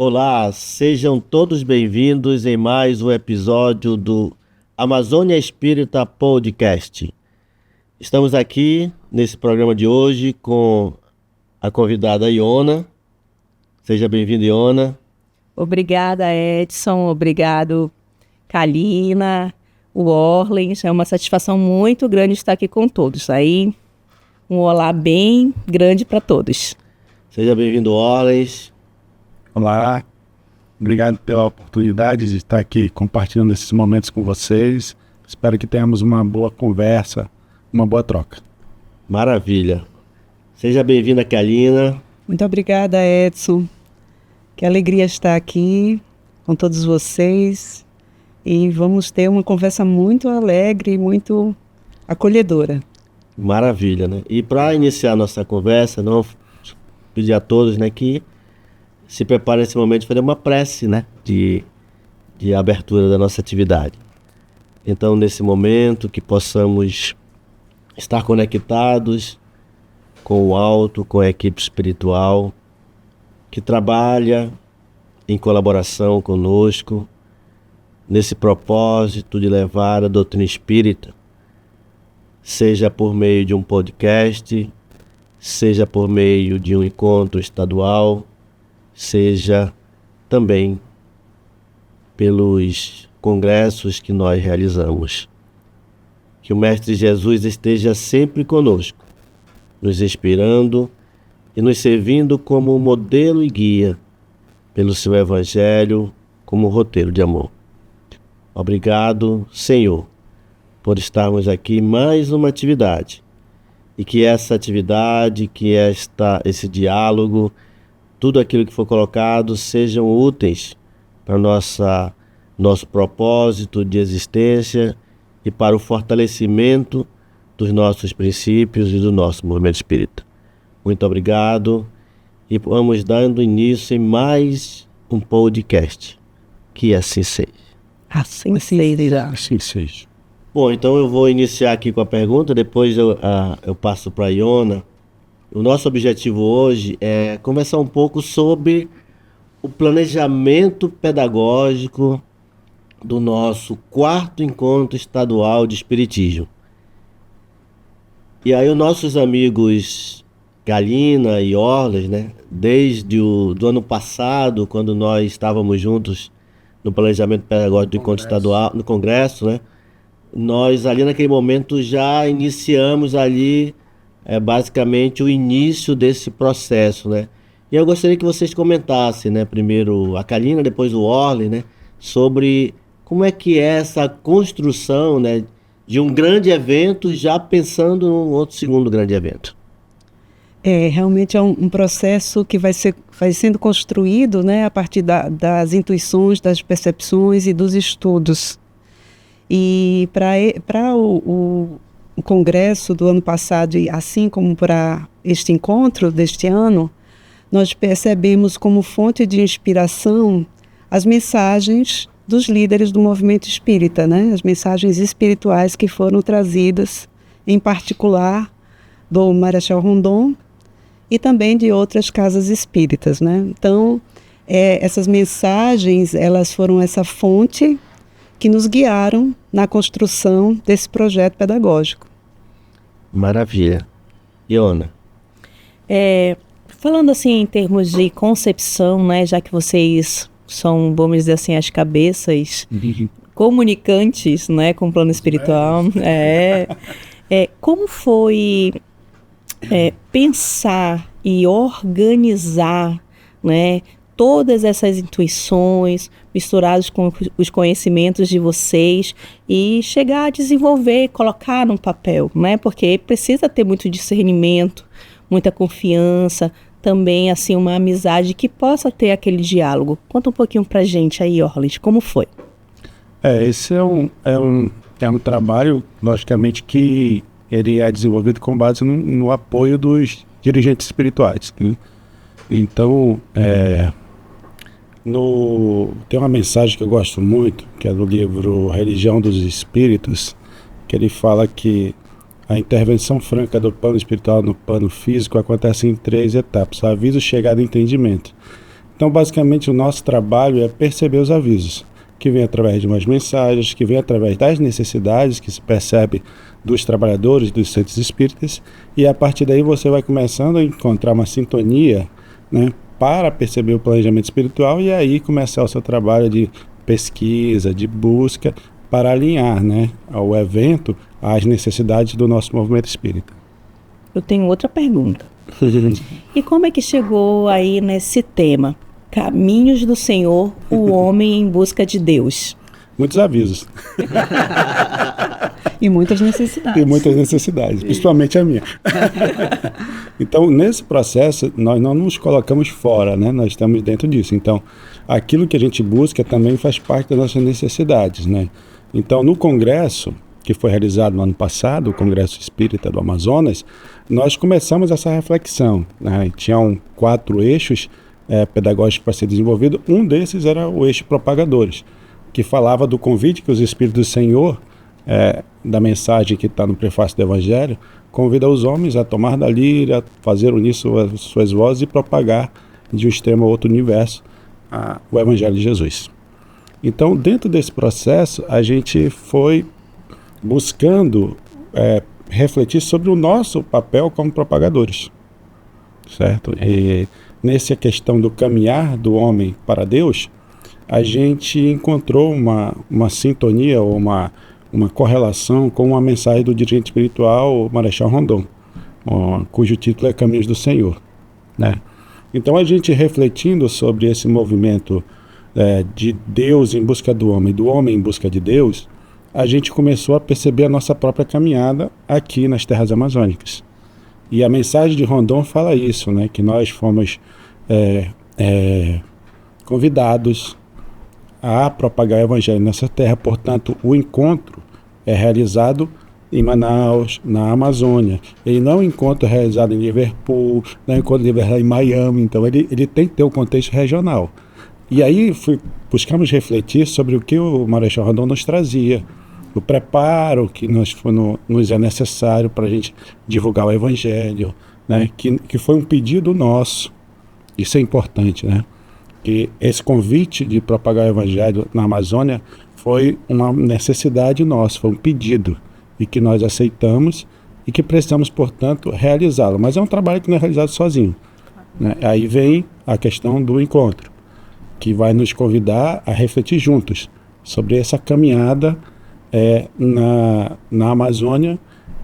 Olá, sejam todos bem-vindos em mais um episódio do Amazônia Espírita Podcast. Estamos aqui nesse programa de hoje com a convidada Iona. Seja bem-vinda, Iona. Obrigada, Edson. Obrigado, Kalina, o Orlens. É uma satisfação muito grande estar aqui com todos. Aí, um olá bem grande para todos. Seja bem-vindo, Orlens. Olá, obrigado pela oportunidade de estar aqui compartilhando esses momentos com vocês. Espero que tenhamos uma boa conversa, uma boa troca. Maravilha. Seja bem-vinda, Kalina. Muito obrigada, Edson. Que alegria estar aqui com todos vocês e vamos ter uma conversa muito alegre e muito acolhedora. Maravilha, né? E para iniciar nossa conversa, não pedir a todos, né, que se prepare nesse momento de fazer uma prece, né, de abertura da nossa atividade. Então, nesse momento, que possamos estar conectados com o alto, com a equipe espiritual, que trabalha em colaboração conosco, nesse propósito de levar a doutrina espírita, seja por meio de um podcast, seja por meio de um encontro estadual, seja também pelos congressos que nós realizamos. Que o Mestre Jesus esteja sempre conosco, nos inspirando e nos servindo como modelo e guia pelo seu Evangelho, como roteiro de amor. Obrigado, Senhor, por estarmos aqui em mais uma atividade e que essa atividade, que esse diálogo, tudo aquilo que for colocado sejam úteis para nosso propósito de existência e para o fortalecimento dos nossos princípios e do nosso movimento espírita. Muito obrigado e vamos dando início em mais um podcast. Que assim seja. Assim seja. Assim seja. Bom, então eu vou iniciar aqui com a pergunta, depois eu passo para a Iona. O nosso objetivo hoje é conversar um pouco sobre o planejamento pedagógico do nosso 4º Encontro Estadual de Espiritismo. E aí os nossos amigos Kalina e Orlens, né, desde do ano passado, quando nós estávamos juntos no planejamento pedagógico do Encontro Estadual, no Congresso, né, nós ali naquele momento já iniciamos ali basicamente o início desse processo, né? E eu gostaria que vocês comentassem, né, primeiro a Kalina, depois o Orlens, né, sobre como é que é essa construção, né, de um grande evento já pensando num outro segundo grande evento. Realmente é um processo que vai sendo construído, né, a partir das intuições, das percepções e dos estudos. E para o congresso do ano passado, e assim como para este encontro deste ano, nós percebemos como fonte de inspiração as mensagens dos líderes do movimento espírita, né? As mensagens espirituais que foram trazidas, em particular, do Marechal Rondon e também de outras casas espíritas, né? Então, essas mensagens, elas foram essa fonte que nos guiaram na construção desse projeto pedagógico. Maravilha. Iona. Falando assim em termos de concepção, né, já que vocês são, vamos dizer assim, as cabeças comunicantes, né, com o plano espiritual, como foi pensar e organizar, né, todas essas intuições misturadas com os conhecimentos de vocês e chegar a desenvolver, colocar num papel, né? Porque precisa ter muito discernimento, muita confiança, também assim uma amizade que possa ter aquele diálogo. Conta um pouquinho pra gente aí, Orlens, como foi? Esse é um trabalho, logicamente, que ele é desenvolvido com base no apoio dos dirigentes espirituais, né? Então, tem uma mensagem que eu gosto muito, que é do livro Religião dos Espíritos, que ele fala que a intervenção franca do plano espiritual no plano físico acontece em 3 etapas: aviso, chegada e entendimento. Então, basicamente, o nosso trabalho é perceber os avisos, que vem através de umas mensagens, que vem através das necessidades que se percebe dos trabalhadores, dos centros espíritas, e a partir daí você vai começando a encontrar uma sintonia, né, para perceber o planejamento espiritual e aí começar o seu trabalho de pesquisa, de busca, para alinhar, né, o evento às necessidades do nosso movimento espírita. Eu tenho outra pergunta. E como é que chegou aí nesse tema? Caminhos do Senhor, o homem em busca de Deus. Muitos avisos. E muitas necessidades. E muitas necessidades, principalmente a minha. Então, nesse processo, nós não nos colocamos fora, né? Nós estamos dentro disso. Então, aquilo que a gente busca também faz parte das nossas necessidades, né? Então, no congresso, que foi realizado no ano passado, o Congresso Espírita do Amazonas, nós começamos essa reflexão, né? Tinham 4 eixos pedagógicos para ser desenvolvido. Um desses era o eixo propagadores, que falava do convite que os Espíritos do Senhor, da mensagem que está no prefácio do Evangelho, convida os homens a tomar da lira, fazer unir suas vozes e propagar de um extremo a outro universo o Evangelho de Jesus. Então, dentro desse processo, a gente foi buscando refletir sobre o nosso papel como propagadores, certo? E nessa questão do caminhar do homem para Deus, a gente encontrou uma sintonia ou uma correlação com uma mensagem do dirigente espiritual Marechal Rondon, cujo título é Caminhos do Senhor, né? Então, a gente refletindo sobre esse movimento de Deus em busca do homem em busca de Deus, a gente começou a perceber a nossa própria caminhada aqui nas terras amazônicas. E a mensagem de Rondon fala isso, né? Que nós fomos convidados a propagar o Evangelho nessa terra. Portanto, o encontro é realizado em Manaus, na Amazônia. Ele não é um encontro realizado em Liverpool, não é um encontro realizado em Miami. Então, ele tem que ter o contexto regional. E aí buscamos refletir sobre o que o Marechal Rondon nos trazia, o preparo que nos é necessário para a gente divulgar o Evangelho, né? Que foi um pedido nosso. Isso é importante, né? Que esse convite de propagar o Evangelho na Amazônia foi uma necessidade nossa, foi um pedido, e que nós aceitamos e que precisamos, portanto, realizá-lo. Mas é um trabalho que não é realizado sozinho, né? Aí vem a questão do encontro, que vai nos convidar a refletir juntos sobre essa caminhada na Amazônia,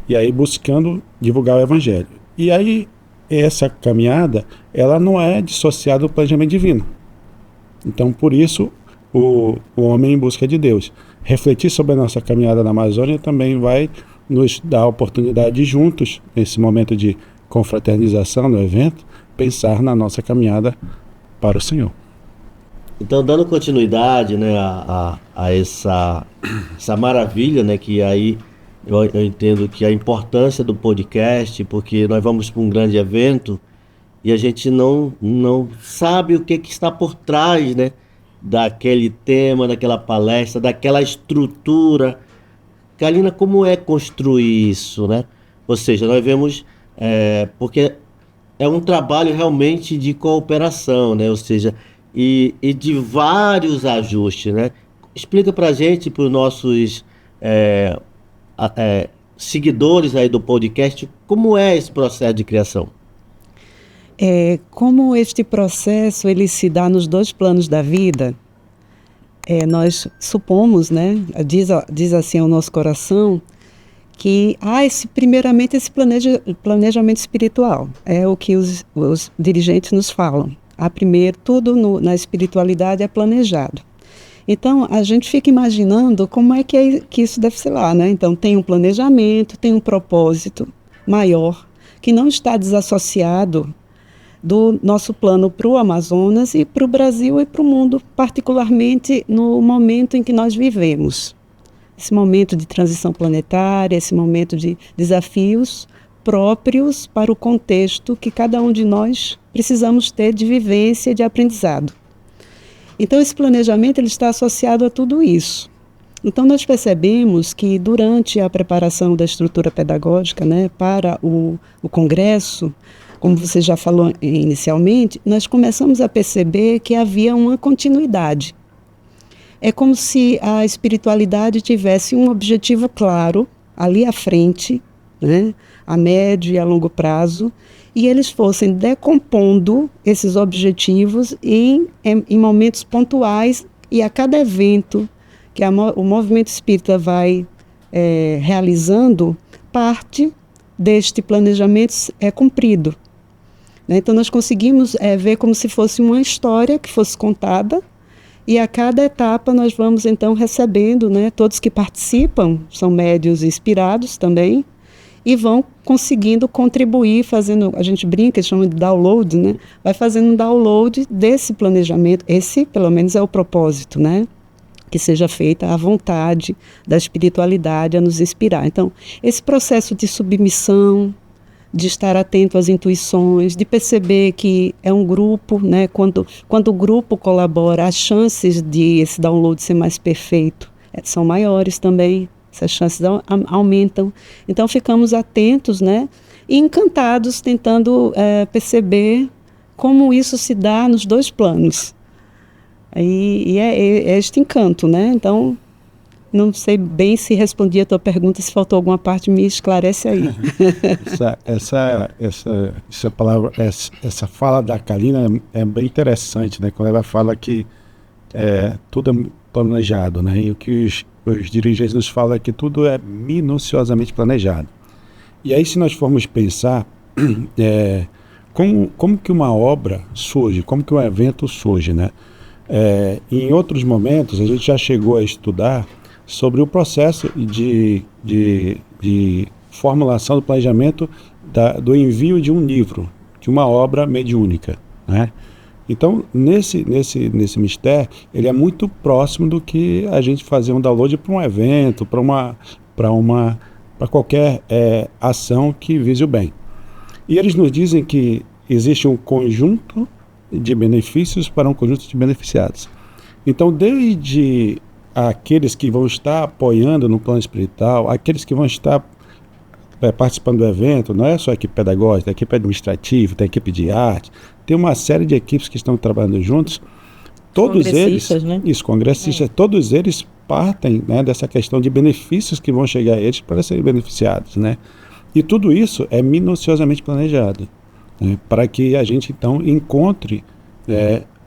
e aí buscando divulgar o Evangelho. E aí essa caminhada, ela não é dissociada do planejamento divino. Então, por isso, o homem em busca de Deus. Refletir sobre a nossa caminhada na Amazônia também vai nos dar a oportunidade de juntos, nesse momento de confraternização no evento, pensar na nossa caminhada para o Senhor. Então, dando continuidade, né, a essa maravilha, né, que aí eu entendo que a importância do podcast, porque nós vamos para um grande evento e a gente não sabe o que está por trás, né, daquele tema, daquela palestra, daquela estrutura. Carlina, como é construir isso, né? Ou seja, nós vemos, porque é um trabalho realmente de cooperação, né? Ou seja, e de vários ajustes, né? Explica para a gente, para os nossos seguidores aí do podcast, como é esse processo de criação? Como este processo ele se dá nos 2 planos da vida, nós supomos, né? Diz assim o nosso coração, que há primeiramente esse planejamento espiritual, é o que os dirigentes nos falam. Primeiro, tudo na espiritualidade é planejado. Então, a gente fica imaginando como é que isso deve ser lá, né? Então, tem um planejamento, tem um propósito maior, que não está desassociado do nosso plano para o Amazonas e para o Brasil e para o mundo, particularmente no momento em que nós vivemos. Esse momento de transição planetária, esse momento de desafios próprios para o contexto que cada um de nós precisamos ter de vivência e de aprendizado. Então, esse planejamento ele está associado a tudo isso. Então, nós percebemos que durante a preparação da estrutura pedagógica, né, para o congresso, como você já falou inicialmente, nós começamos a perceber que havia uma continuidade. É como se a espiritualidade tivesse um objetivo claro ali à frente, né, a médio e a longo prazo, e eles fossem decompondo esses objetivos em momentos pontuais, e a cada evento que o movimento espírita vai realizando, parte deste planejamento é cumprido. Né? Então nós conseguimos ver como se fosse uma história que fosse contada, e a cada etapa nós vamos então recebendo, né, todos que participam são médiuns inspirados também, e vão conseguindo contribuir, fazendo, a gente brinca, chama de download, né? Vai fazendo um download desse planejamento. Esse, pelo menos, é o propósito, né? Que seja feita à vontade da espiritualidade a nos inspirar. Então, esse processo de submissão, de estar atento às intuições, de perceber que é um grupo, né? Quando o grupo colabora, as chances de esse download ser mais perfeito são maiores também. Essas chances aumentam. Então, ficamos atentos, né, e encantados, tentando perceber como isso se dá nos dois planos. E é este encanto, né? Então, não sei bem se respondi a tua pergunta, se faltou alguma parte, me esclarece aí. Essa palavra, essa fala da Karina é bem interessante, né? Quando ela fala que tudo é planejado, né? E o que os dirigentes nos falam é que tudo é minuciosamente planejado. E aí, se nós formos pensar como que uma obra surge, como que um evento surge, né? Em outros momentos, a gente já chegou a estudar sobre o processo de formulação do planejamento do envio de um livro, de uma obra mediúnica, né? Então, nesse mistério, ele é muito próximo do que a gente fazer um download para um evento, para qualquer ação que vise o bem. E eles nos dizem que existe um conjunto de benefícios para um conjunto de beneficiados. Então, desde aqueles que vão estar apoiando no plano espiritual, aqueles que vão estar participando do evento, não é só a equipe pedagógica, a equipe administrativa, tem a equipe de arte, tem uma série de equipes que estão trabalhando juntos, todos eles, né? Congressistas, todos eles partem, né, dessa questão de benefícios que vão chegar a eles para serem beneficiados, né? E tudo isso é minuciosamente planejado, né, para que a gente então encontre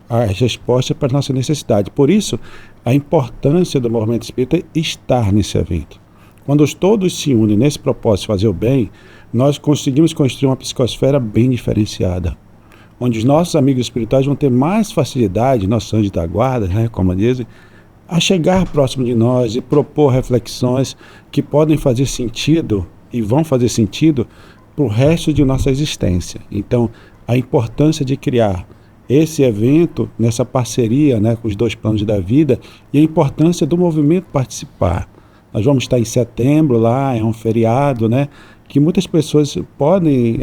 as respostas para a nossa necessidade. Por isso, a importância do movimento espírita estar nesse evento. Quando todos se unem nesse propósito de fazer o bem, nós conseguimos construir uma psicosfera bem diferenciada, onde os nossos amigos espirituais vão ter mais facilidade, nossos anjos da guarda, né, como dizem, a chegar próximo de nós e propor reflexões que podem fazer sentido e vão fazer sentido para o resto de nossa existência. Então, a importância de criar esse evento nessa parceria, né, com os dois planos da vida, e a importância do movimento participar. Nós vamos estar em setembro lá, é um feriado, né, que muitas pessoas podem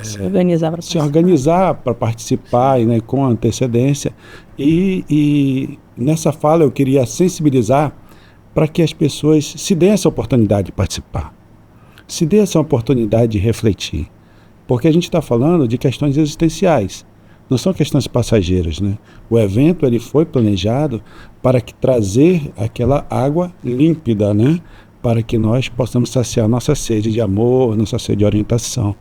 se organizar para participar, né, com antecedência. E nessa fala eu queria sensibilizar para que as pessoas se dêem essa oportunidade de participar, se dêem essa oportunidade de refletir, porque a gente está falando de questões existenciais, não são questões passageiras, né? O evento ele foi planejado para trazer aquela água límpida, né, para que nós possamos saciar nossa sede de amor, nossa sede de orientação.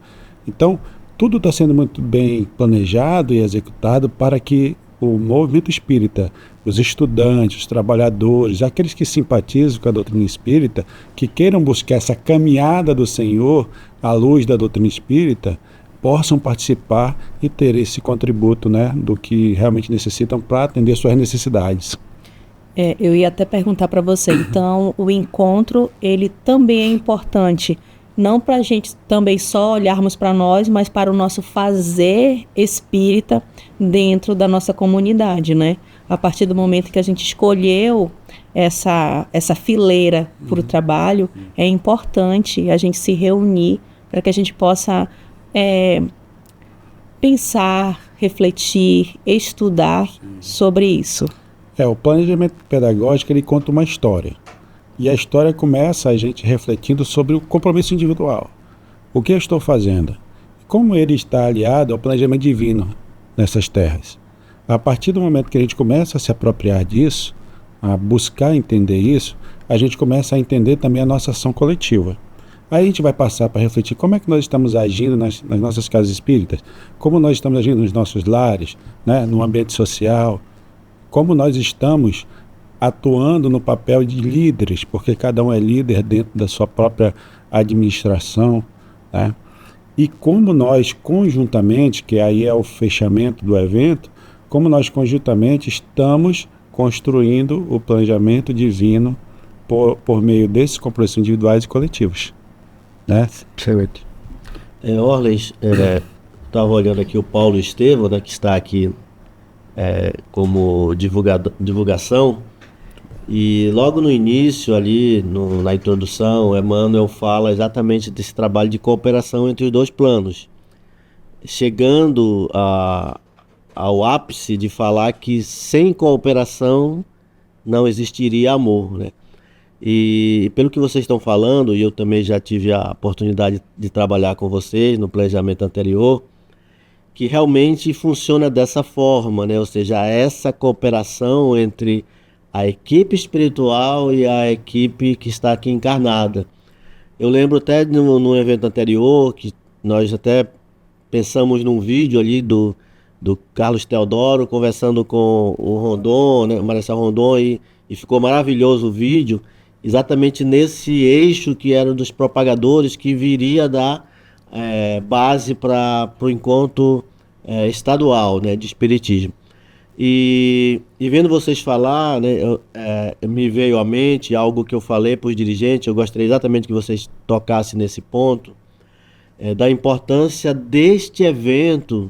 Então, tudo está sendo muito bem planejado e executado para que o movimento espírita, os estudantes, os trabalhadores, aqueles que simpatizam com a doutrina espírita, que queiram buscar essa caminhada do Senhor à luz da doutrina espírita, possam participar e ter esse contributo, né, do que realmente necessitam para atender suas necessidades. Eu ia até perguntar para você, então o encontro ele também é importante, não para a gente também só olharmos para nós, mas para o nosso fazer espírita dentro da nossa comunidade, né? A partir do momento que a gente escolheu essa fileira para o trabalho, é importante a gente se reunir para que a gente possa pensar, refletir, estudar sobre isso. O planejamento pedagógico ele conta uma história. E a história começa a gente refletindo sobre o compromisso individual. O que eu estou fazendo? como ele está aliado ao planejamento divino nessas terras. A partir do momento que a gente começa a se apropriar disso, a buscar entender isso, a gente começa a entender também a nossa ação coletiva. Aí a gente vai passar para refletir como é que nós estamos agindo nas nossas casas espíritas, como nós estamos agindo nos nossos lares, né, no ambiente social, como nós estamos atuando no papel de líderes, porque cada um é líder dentro da sua própria administração, né? E como nós conjuntamente, que aí é o fechamento do evento, como nós conjuntamente estamos construindo o planejamento divino por meio desses compromissos individuais e coletivos, né? Excelente. Orlens, estava olhando aqui o Paulo Estevam, né, que está aqui como divulgação, e logo no início ali, na introdução, Emmanuel fala exatamente desse trabalho de cooperação entre os dois planos, chegando ao ápice de falar que sem cooperação não existiria amor, né? E pelo que vocês estão falando, e eu também já tive a oportunidade de trabalhar com vocês no planejamento anterior, que realmente funciona dessa forma, né? Ou seja, essa cooperação entre a equipe espiritual e a equipe que está aqui encarnada. Eu lembro até no evento anterior, que nós até pensamos num vídeo ali do Carlos Teodoro conversando com o Rondon, né, o Marechal Rondon, e ficou maravilhoso o vídeo, exatamente nesse eixo que era dos propagadores, que viria dar base para o encontro estadual, né, de espiritismo. E vendo vocês falar, né, me veio à mente algo que eu falei para os dirigentes. Eu gostaria exatamente que vocês tocassem nesse ponto, da importância deste evento,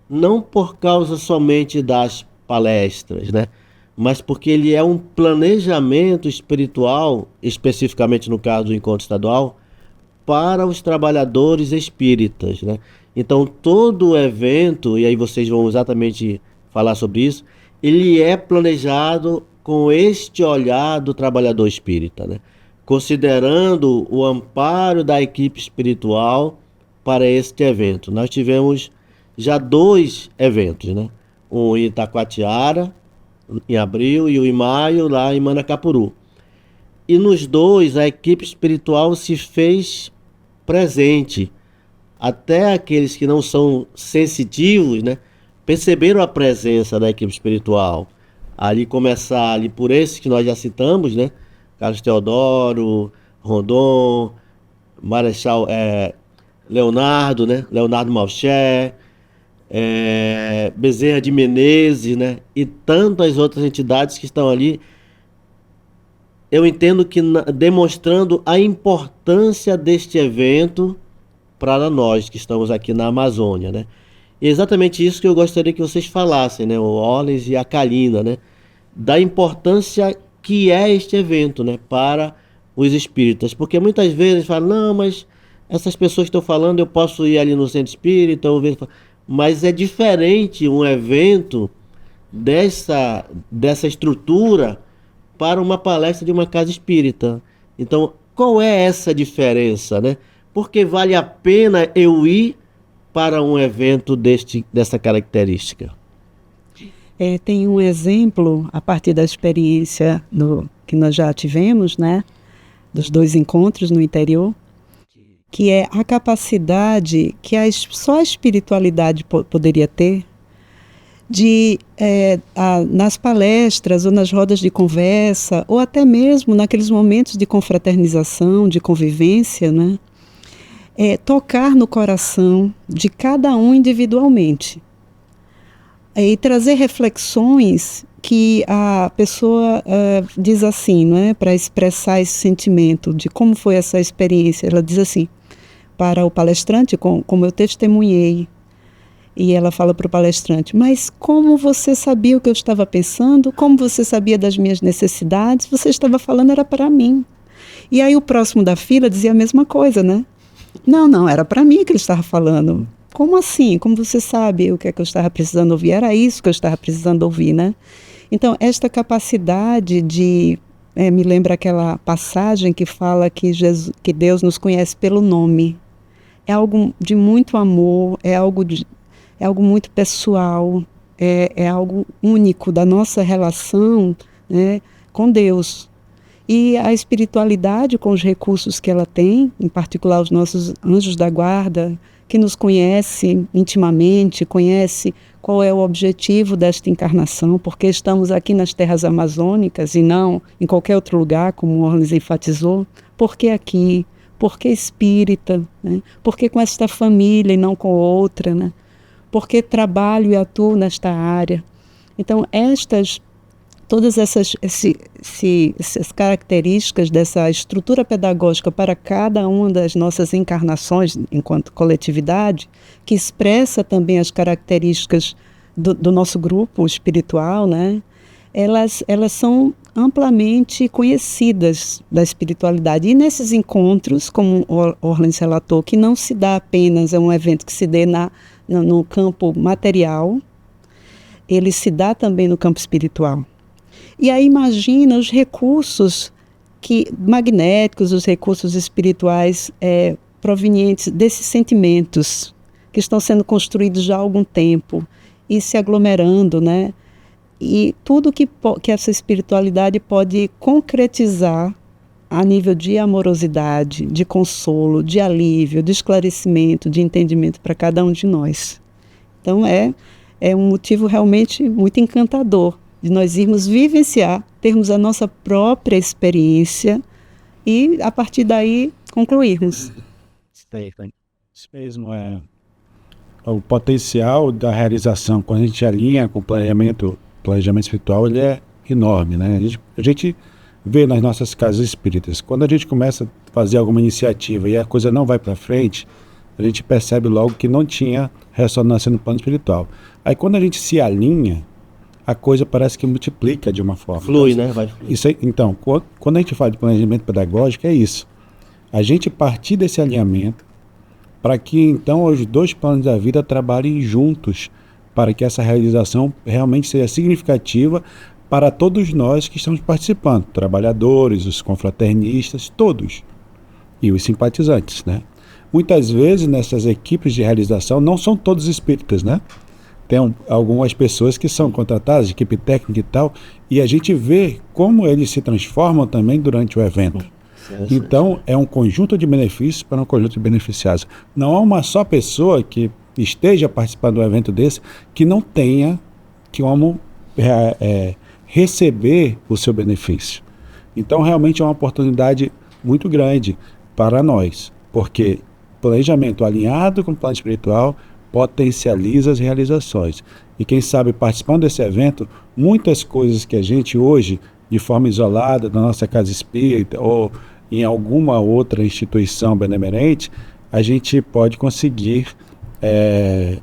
não por causa somente das palestras, né, mas porque ele é um planejamento espiritual, especificamente no caso do encontro estadual, para os trabalhadores espíritas, né? Então todo o evento, e aí vocês vão exatamente falar sobre isso, ele é planejado com este olhar do trabalhador espírita, né? Considerando o amparo da equipe espiritual para este evento. Nós tivemos já 2 eventos, né? Um em Itacoatiara, em abril, e o em maio, lá em Manacapuru. E nos 2, a equipe espiritual se fez presente. Até aqueles que não são sensitivos, né, perceberam a presença da equipe espiritual. Ali começar ali por esses que nós já citamos, né? Carlos Teodoro, Rondon, Marechal Leonardo, né? Leonardo Malcher, Bezerra de Menezes, né? E tantas outras entidades que estão ali. Eu entendo que demonstrando a importância deste evento para nós que estamos aqui na Amazônia, né? E é exatamente isso que eu gostaria que vocês falassem, né? O Orlens e a Kalina, né? Da importância que é este evento, né? Para os espíritas. Porque muitas vezes falam, não, mas essas pessoas que estão falando, eu posso ir ali no centro espírita, ou ver... Mas é diferente um evento dessa estrutura para uma palestra de uma casa espírita. Então, qual é essa diferença, né? Porque vale a pena eu ir para um evento dessa característica? Tem um exemplo, a partir da experiência que nós já tivemos, né? Dos 2 encontros no interior, que é a capacidade que só a espiritualidade poderia ter de, nas palestras ou nas rodas de conversa, ou até mesmo naqueles momentos de confraternização, de convivência, né? Tocar no coração de cada um individualmente e trazer reflexões que a pessoa diz assim, não é? Para expressar esse sentimento de como foi essa experiência. Ela diz assim, para o palestrante, como eu testemunhei, e ela fala para o palestrante, mas como você sabia o que eu estava pensando? Como você sabia das minhas necessidades? Você estava falando, era para mim. E aí o próximo da fila dizia a mesma coisa, né? Não, era para mim que ele estava falando. Como assim? Como você sabe o que é que eu estava precisando ouvir? Era isso que eu estava precisando ouvir, né? Então, esta capacidade de... me lembra aquela passagem que fala que Deus nos conhece pelo nome. é algo de muito amor, é algo muito pessoal, é algo único da nossa relação, né, com Deus. E a espiritualidade, com os recursos que ela tem, em particular os nossos anjos da guarda, que nos conhece intimamente, conhece qual é o objetivo desta encarnação, porque estamos aqui nas terras amazônicas e não em qualquer outro lugar, como o Orlins enfatizou. Por que aqui? Por que espírita? Né? Por que com esta família e não com outra? Né? Por que trabalho e atuo nesta área? Então, todas essas características dessa estrutura pedagógica para cada uma das nossas encarnações enquanto coletividade, que expressa também as características do nosso grupo espiritual, né? Elas são amplamente conhecidas da espiritualidade. E nesses encontros, como o Orlins relatou, que não se dá apenas, é um evento que se dê no campo material, ele se dá também no campo espiritual. E aí imagina os recursos magnéticos, os recursos espirituais provenientes desses sentimentos que estão sendo construídos já há algum tempo e se aglomerando, né? E tudo que essa espiritualidade pode concretizar a nível de amorosidade, de consolo, de alívio, de esclarecimento, de entendimento para cada um de nós. Então é um motivo realmente muito encantador de nós irmos vivenciar, termos a nossa própria experiência e, a partir daí, concluirmos. Isso mesmo, o potencial da realização, quando a gente alinha com o planejamento espiritual, ele é enorme, né? A gente vê nas nossas casas espíritas, quando a gente começa a fazer alguma iniciativa e a coisa não vai para frente, a gente percebe logo que não tinha ressonância no plano espiritual. Aí quando a gente se alinha, a coisa parece que multiplica de uma forma. Flui, né? Vai fluir. Então, quando a gente fala de planejamento pedagógico, é isso. A gente partir desse alinhamento para que, então, os dois planos da vida trabalhem juntos para que essa realização realmente seja significativa para todos nós que estamos participando, trabalhadores, os confraternistas, todos, e os simpatizantes, né? Muitas vezes, nessas equipes de realização, não são todos espíritas, né? Tem algumas pessoas que são contratadas, de equipe técnica e tal, e a gente vê como eles se transformam também durante o evento. Então, é um conjunto de benefícios para um conjunto de beneficiados. Não há uma só pessoa que esteja participando de um evento desse que não tenha como receber o seu benefício. Então, realmente é uma oportunidade muito grande para nós, porque planejamento alinhado com o plano espiritual potencializa as realizações. E quem sabe, participando desse evento, muitas coisas que a gente hoje, de forma isolada, na nossa casa espírita ou em alguma outra instituição benemerente, a gente pode conseguir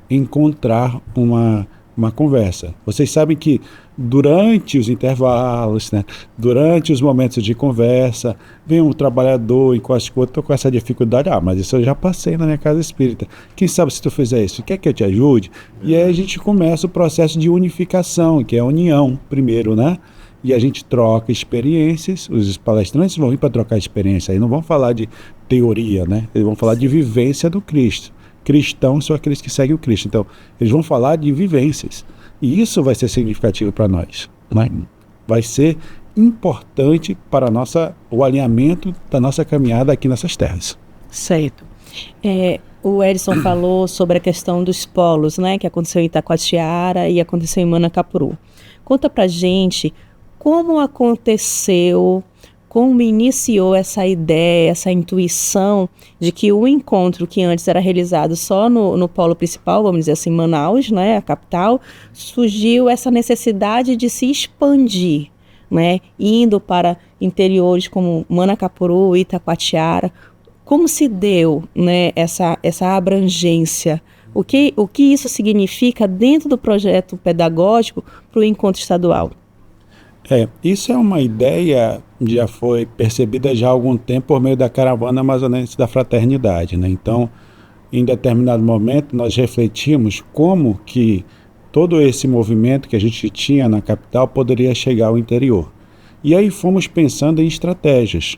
encontrar uma conversa. Vocês sabem que durante os intervalos, né, durante os momentos de conversa, vem um trabalhador, encosta com outro, estou com essa dificuldade, mas isso eu já passei na minha casa espírita. Quem sabe se tu fizer isso, quer que eu te ajude? E aí a gente começa o processo de unificação, que é a união primeiro, né? E a gente troca experiências, os palestrantes vão vir para trocar experiência, aí não vão falar de teoria, né? Eles vão falar de vivência do Cristo. Cristãos são aqueles que seguem o Cristo. Então, eles vão falar de vivências. E isso vai ser significativo para nós. Né? Vai ser importante para o alinhamento da nossa caminhada aqui nessas terras. Certo. O Edson falou sobre a questão dos polos, né? Que aconteceu em Itacoatiara e aconteceu em Manacapuru. Conta pra gente como aconteceu, como iniciou essa ideia, essa intuição de que o encontro que antes era realizado só no polo principal, vamos dizer assim, Manaus, né, a capital, surgiu essa necessidade de se expandir, né, indo para interiores como Manacapuru, Itacoatiara. Como se deu, né, essa abrangência? O que isso significa dentro do projeto pedagógico para o encontro estadual? Isso é uma ideia que já foi percebida já há algum tempo por meio da Caravana Amazonense da Fraternidade, né? Então, em determinado momento, nós refletimos como que todo esse movimento que a gente tinha na capital poderia chegar ao interior. E aí fomos pensando em estratégias.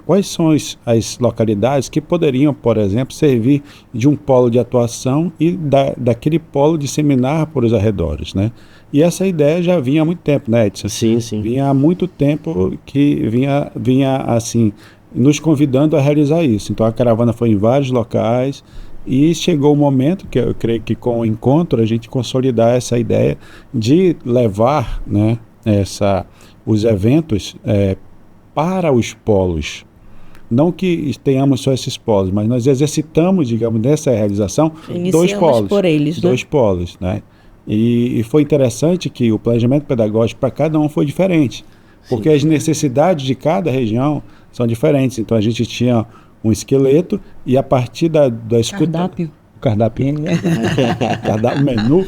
quais são as localidades que poderiam, por exemplo, servir de um polo de atuação e daquele polo disseminar por os arredores, né? E essa ideia já vinha há muito tempo, né, Edson? Sim, sim. Vinha há muito tempo que vinha assim, nos convidando a realizar isso. Então a caravana foi em vários locais e chegou o momento, que eu creio que com o encontro a gente consolidar essa ideia de levar, né, os eventos para os polos. Não que tenhamos só esses polos, mas nós exercitamos, digamos, nessa realização, dois polos. Por eles, dois né? polos, né? E foi interessante que o planejamento pedagógico para cada um foi diferente, porque as necessidades de cada região são diferentes. Então a gente tinha um esqueleto e a partir da escuta... Cardápio. Cardápio, menu.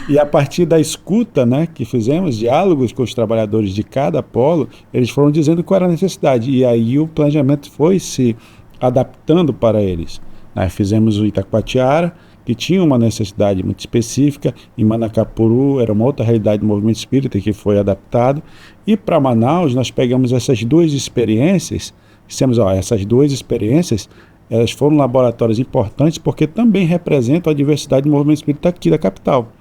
E a partir da escuta, né, que fizemos, diálogos com os trabalhadores de cada polo, eles foram dizendo qual era a necessidade. E aí o planejamento foi se adaptando para eles. Fizemos o Itacoatiara, que tinha uma necessidade muito específica. Em Manacapuru era uma outra realidade do movimento espírita que foi adaptado. E para Manaus nós pegamos essas duas experiências, dissemos, essas duas experiências, elas foram laboratórios importantes porque também representam a diversidade do movimento espírita aqui da capital.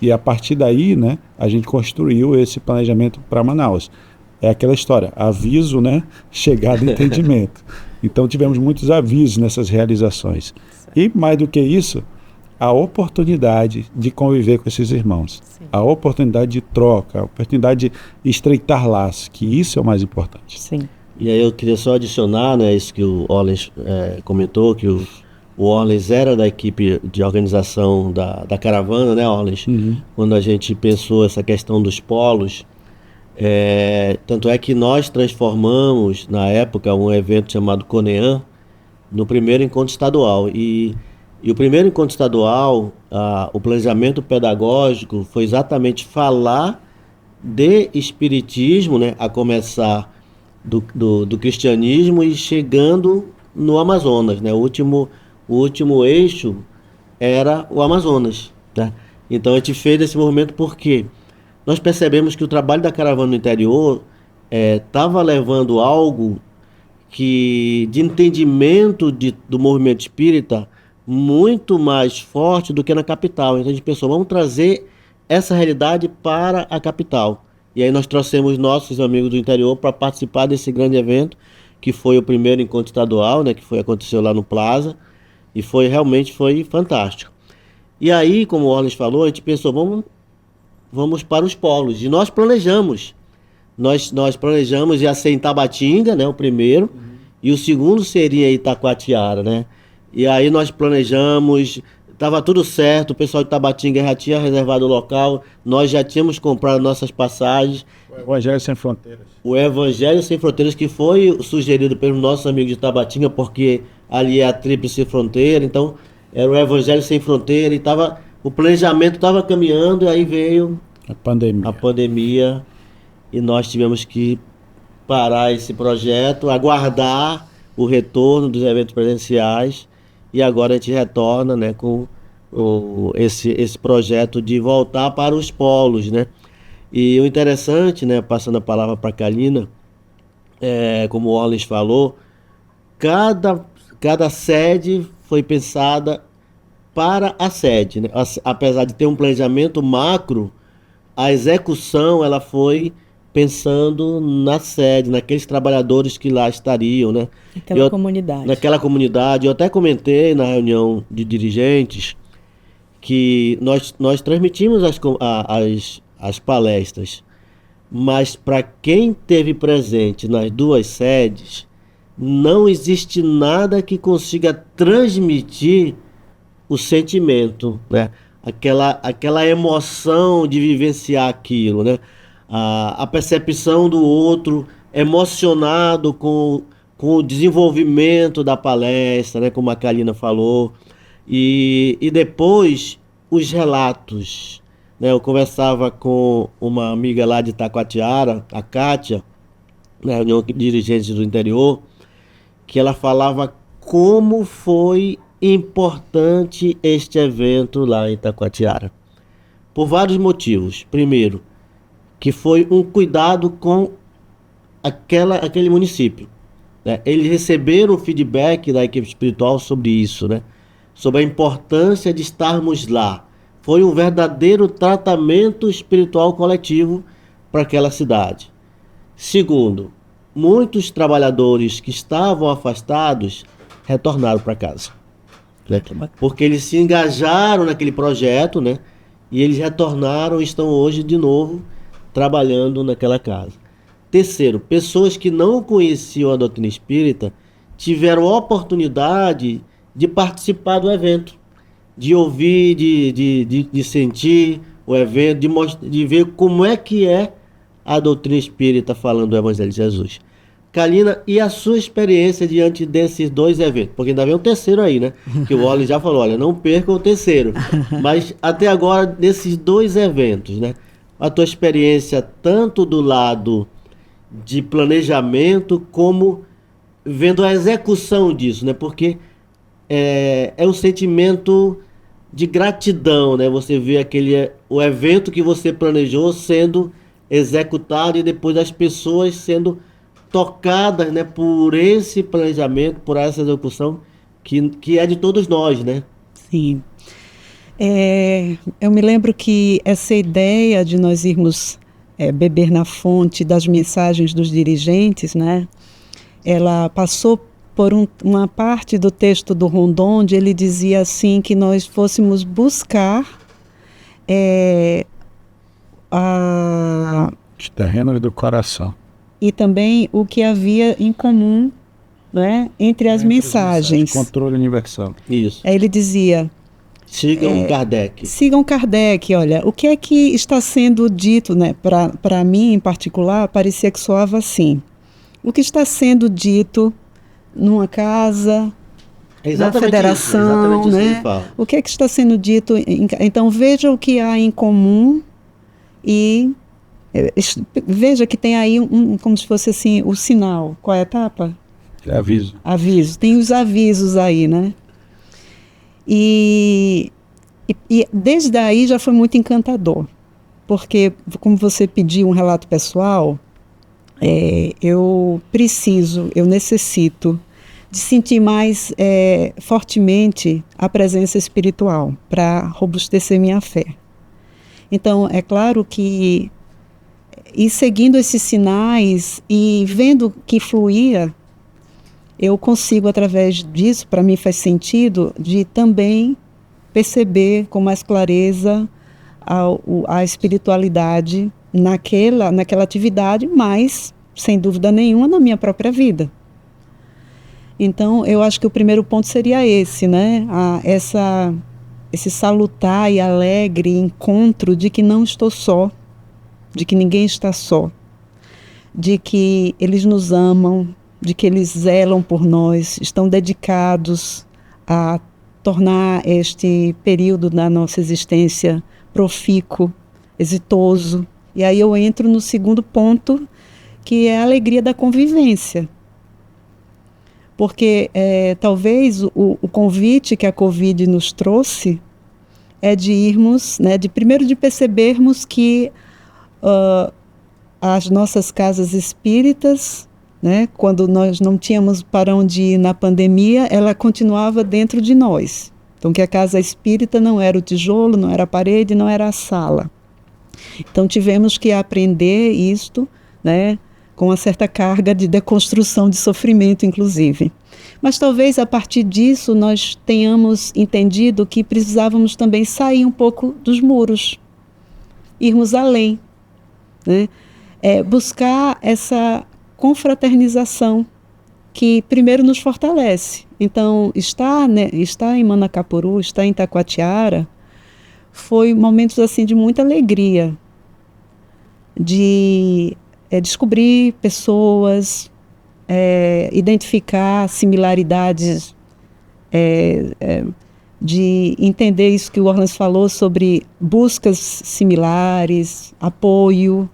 E a partir daí, né, a gente construiu esse planejamento para Manaus. É aquela história, aviso, né, chegada e entendimento. Então tivemos muitos avisos nessas realizações. E mais do que isso, a oportunidade de conviver com esses irmãos. Sim. A oportunidade de troca, a oportunidade de estreitar laços, que isso é o mais importante. Sim. E aí eu queria só adicionar, né, isso que o Orlens comentou, que o Orlens era da equipe de organização da caravana, né, Orlens? Uhum. Quando a gente pensou essa questão dos polos, tanto é que nós transformamos, na época, um evento chamado Conean no primeiro encontro estadual. E o primeiro encontro estadual, o planejamento pedagógico foi exatamente falar de espiritismo, né, a começar do cristianismo e chegando no Amazonas, né? O último eixo era o Amazonas, né? Então a gente fez esse movimento porque nós percebemos que o trabalho da caravana no interior estava levando algo de entendimento do movimento espírita muito mais forte do que na capital. Então a gente pensou, vamos trazer essa realidade para a capital. E aí nós trouxemos nossos amigos do interior para participar desse grande evento, que foi o primeiro encontro estadual, né, que aconteceu lá no Plaza, e realmente foi fantástico. E aí, como o Orlens falou, a gente pensou, vamos para os polos. E nós planejamos. Nós planejamos ia ser em Tabatinga, né, o primeiro, e o segundo seria em Itacoatiara, né? E aí nós planejamos, estava tudo certo, o pessoal de Tabatinga já tinha reservado o local, nós já tínhamos comprado nossas passagens. O Evangelho Sem Fronteiras. O Evangelho Sem Fronteiras, que foi sugerido pelos nossos amigos de Tabatinga, porque ali é a Tríplice Fronteira, então era o Evangelho Sem Fronteira, e o planejamento estava caminhando, e aí veio a pandemia, e nós tivemos que parar esse projeto, aguardar o retorno dos eventos presenciais, e agora a gente retorna, né, com esse projeto de voltar para os polos, né? E o interessante, né, passando a palavra para a Kalina, como o Orlens falou, cada sede foi pensada para a sede, né? Apesar de ter um planejamento macro, a execução ela foi pensando na sede, naqueles trabalhadores que lá estariam, né? Naquela comunidade. Eu até comentei na reunião de dirigentes que nós transmitimos as palestras, mas para quem esteve presente nas duas sedes, não existe nada que consiga transmitir o sentimento, né? Aquela emoção de vivenciar aquilo, né? A percepção do outro emocionado com o desenvolvimento da palestra, né, como a Kalina falou, e depois os relatos, né? Eu conversava com uma amiga lá de Itacoatiara, a Kátia, na reunião de dirigentes do interior, que ela falava como foi importante este evento lá em Itacoatiara, por vários motivos. Primeiro, que foi um cuidado com aquele município, né? Eles receberam feedback da equipe espiritual sobre isso, né? Sobre a importância de estarmos lá. Foi um verdadeiro tratamento espiritual coletivo para aquela cidade. Segundo, muitos trabalhadores que estavam afastados retornaram para casa, né? Porque eles se engajaram naquele projeto, né? E eles retornaram e estão hoje de novo trabalhando naquela casa. Terceiro, pessoas que não conheciam a doutrina espírita tiveram a oportunidade de participar do evento, de ouvir, de sentir o evento, de ver como é que é a doutrina espírita falando do Evangelho de Jesus. Kalina, e a sua experiência diante desses dois eventos? Porque ainda vem um terceiro aí, né? Que o Wally já falou, olha, não perca o terceiro. Mas até agora, nesses dois eventos, né? A tua experiência tanto do lado de planejamento como vendo a execução disso, né? Porque é um sentimento de gratidão, né? Você vê o evento que você planejou sendo executado e depois as pessoas sendo tocadas, né, por esse planejamento, por essa execução que é de todos nós, né? Sim. Eu me lembro que essa ideia de nós irmos beber na fonte das mensagens dos dirigentes, né, ela passou por uma parte do texto do Rondon, onde ele dizia assim que nós fôssemos buscar Os terrenos do coração. E também o que havia em comum, né, entre as mensagens. Controle universal. Isso. Aí ele dizia... Sigam Kardec. Sigam Kardec, olha, o que é que está sendo dito, né, para mim em particular, parecia que soava assim. O que está sendo dito numa casa, na federação, isso, né? O que é que está sendo dito? Então veja o que há em comum e veja que tem aí como se fosse assim, o sinal. Qual é a etapa? Aviso. Aviso. Tem os avisos aí, né? E desde aí já foi muito encantador. Porque, como você pediu um relato pessoal, eu necessito de sentir mais fortemente a presença espiritual para robustecer minha fé. Então, é claro que e seguindo esses sinais e vendo que fluía, eu consigo, através disso, para mim faz sentido, de também perceber com mais clareza a espiritualidade naquela atividade, mas, sem dúvida nenhuma, na minha própria vida. Então, eu acho que o primeiro ponto seria esse, né? Esse salutar e alegre encontro de que não estou só, de que ninguém está só, de que eles nos amam, de que eles zelam por nós, estão dedicados a tornar este período da nossa existência profícuo, exitoso. E aí eu entro no segundo ponto, que é a alegria da convivência. Porque talvez o convite que a Covid nos trouxe é de irmos, né, primeiro de percebermos que as nossas casas espíritas, né, quando nós não tínhamos para onde ir na pandemia, ela continuava dentro de nós. Então, que a casa espírita não era o tijolo, não era a parede, não era a sala. Então, tivemos que aprender isto, né, com uma certa carga de deconstrução de sofrimento, inclusive. Mas talvez a partir disso nós tenhamos entendido que precisávamos também sair um pouco dos muros, irmos além, né? Buscar essa confraternização que primeiro nos fortalece. Então, estar em Manacapuru, estar em Taquatiara, foi momentos assim de muita alegria, de descobrir pessoas, identificar similaridades, de entender isso que o Orlando falou sobre buscas similares, apoio,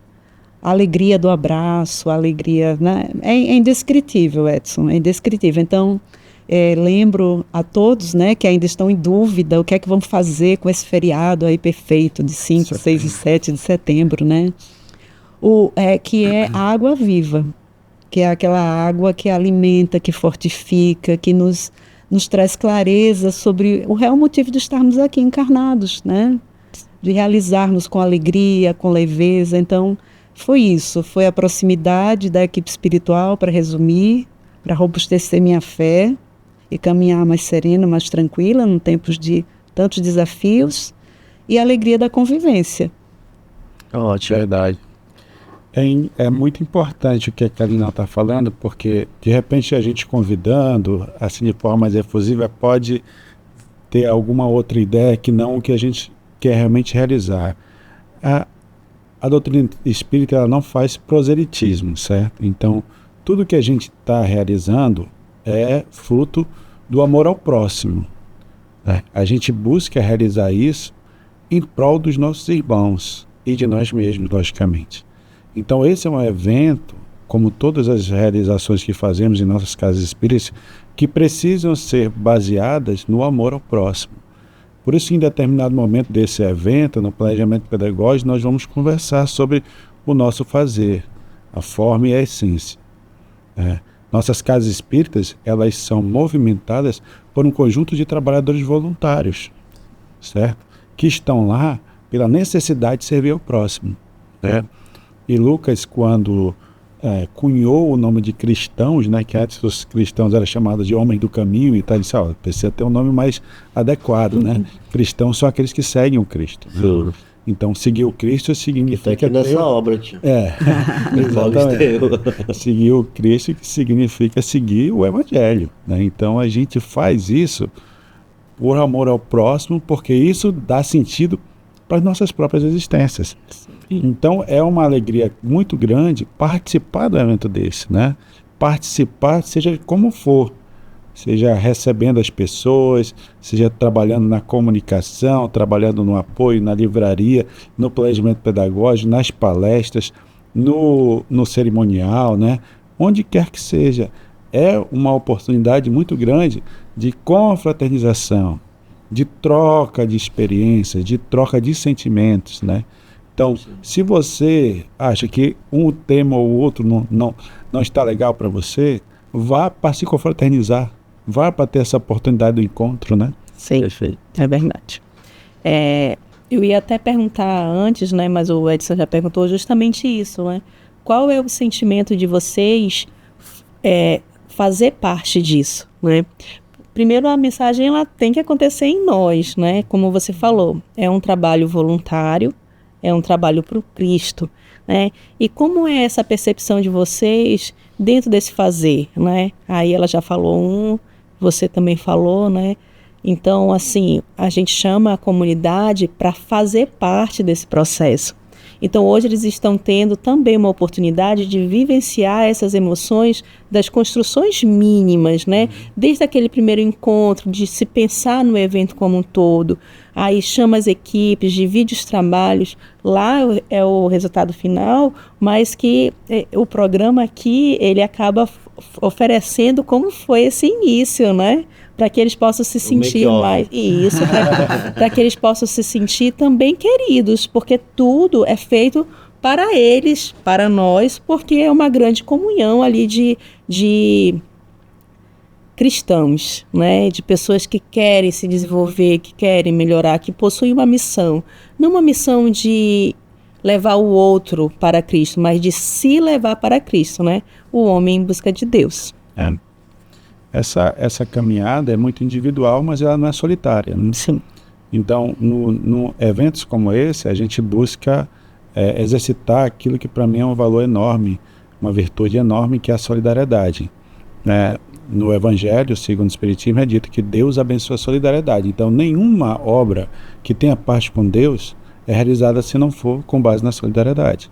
a alegria do abraço, a alegria, né? É indescritível, Edson, é indescritível. Então, lembro a todos, né, que ainda estão em dúvida o que é que vamos fazer com esse feriado aí perfeito de 5, 6 e 7 de setembro, né? Que é a água viva. que é aquela água que alimenta, que fortifica, que nos traz clareza sobre o real motivo de estarmos aqui encarnados, né? De realizarmos com alegria, com leveza. Então, foi isso, foi a proximidade da equipe espiritual, para resumir, para robustecer minha fé e caminhar mais serena, mais tranquila, em tempos de tantos desafios, e a alegria da convivência. Ótimo. Verdade. É muito importante o que a Karina está falando, porque de repente a gente convidando, assim de forma mais efusiva, pode ter alguma outra ideia que não o que a gente quer realmente realizar. A doutrina espírita, ela não faz proselitismo, certo? Então, tudo que a gente está realizando é fruto do amor ao próximo. A gente busca realizar isso em prol dos nossos irmãos e de nós mesmos, logicamente. Então, esse é um evento, como todas as realizações que fazemos em nossas casas espíritas, que precisam ser baseadas no amor ao próximo. Por isso, em determinado momento desse evento, no planejamento pedagógico, nós vamos conversar sobre o nosso fazer, a forma e a essência. Nossas casas espíritas, elas são movimentadas por um conjunto de trabalhadores voluntários, certo? Que estão lá pela necessidade de servir ao próximo, certo? E Lucas, quando cunhou o nome de cristãos, né, que antes os cristãos eram chamados de homens do caminho, e tal, disse, precisa ter um nome mais adequado, né? Cristãos são aqueles que seguem o Cristo. Juro. Então, seguir o Cristo significa... Está aqui nessa obra aqui. Exatamente. Seguir o Cristo significa seguir o Evangelho, né? Então, a gente faz isso por amor ao próximo, porque isso dá sentido para as nossas próprias existências. Então, é uma alegria muito grande participar do evento desse, né? Participar, seja como for, seja recebendo as pessoas, seja trabalhando na comunicação, trabalhando no apoio, na livraria, no planejamento pedagógico, nas palestras, no cerimonial, né? Onde quer que seja. É uma oportunidade muito grande de confraternização, de troca de experiências, de troca de sentimentos, né? Então, se você acha que um tema ou outro não está legal para você, vá para se confraternizar, vá para ter essa oportunidade do encontro, né? Sim, Perfeito. é verdade. Eu ia até perguntar antes, né, mas o Edson já perguntou justamente isso, né? Qual é o sentimento de vocês fazer parte disso, né? Primeiro, a mensagem ela tem que acontecer em nós, né? Como você falou, é um trabalho voluntário, é um trabalho para o Cristo, né? E como é essa percepção de vocês dentro desse fazer, né? Aí ela já falou você também falou, né? Então, assim, a gente chama a comunidade para fazer parte desse processo. Então, hoje eles estão tendo também uma oportunidade de vivenciar essas emoções das construções mínimas, né? Desde aquele primeiro encontro, de se pensar no evento como um todo. Aí chama as equipes, divide os trabalhos. Lá é o resultado final, mas que o programa aqui, ele acaba oferecendo como foi esse início, né? Para que eles possam se sentir mais... Isso, para que eles possam se sentir também queridos, porque tudo é feito para eles, para nós, porque é uma grande comunhão ali de cristãos, né? De pessoas que querem se desenvolver, que querem melhorar, que possuem uma missão. Não uma missão de levar o outro para Cristo, mas de se levar para Cristo, né? O homem em busca de Deus. Essa caminhada é muito individual, mas ela não é solitária, né? Sim. Então, no eventos como esse, a gente busca exercitar aquilo que para mim é um valor enorme, uma virtude enorme, que é a solidariedade. No Evangelho, segundo o Espiritismo, é dito que Deus abençoa a solidariedade. Então, nenhuma obra que tenha parte com Deus é realizada se não for com base na solidariedade.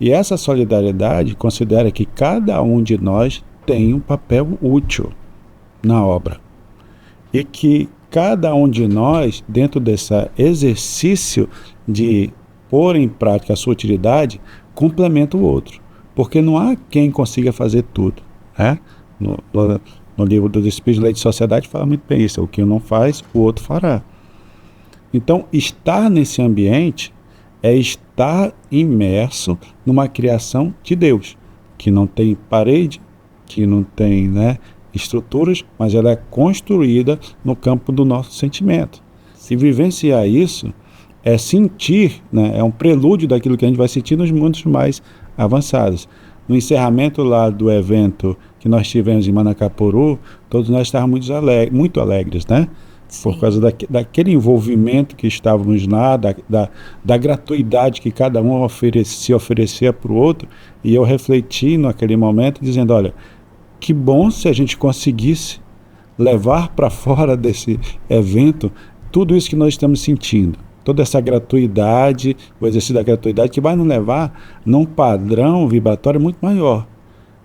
E essa solidariedade considera que cada um de nós tem um papel útil na obra. E que cada um de nós, dentro desse exercício de pôr em prática a sua utilidade, complementa o outro. Porque não há quem consiga fazer tudo. No livro do Espírito de Lei de Sociedade fala muito bem isso. O que um não faz, o outro fará. Então, estar nesse ambiente é estar imerso numa criação de Deus, que não tem parede, que não tem, né, estruturas, mas ela é construída no campo do nosso sentimento. Se vivenciar isso, é sentir, né, é um prelúdio daquilo que a gente vai sentir nos mundos mais avançados. No encerramento lá do evento que nós tivemos em Manacapuru, todos nós estávamos muito alegres, né? Sim. Por causa daquele envolvimento que estávamos lá, da gratuidade que cada um se oferecia para o outro, e eu refleti naquele momento dizendo, olha, que bom se a gente conseguisse levar para fora desse evento tudo isso que nós estamos sentindo, toda essa gratuidade, o exercício da gratuidade que vai nos levar num padrão vibratório muito maior,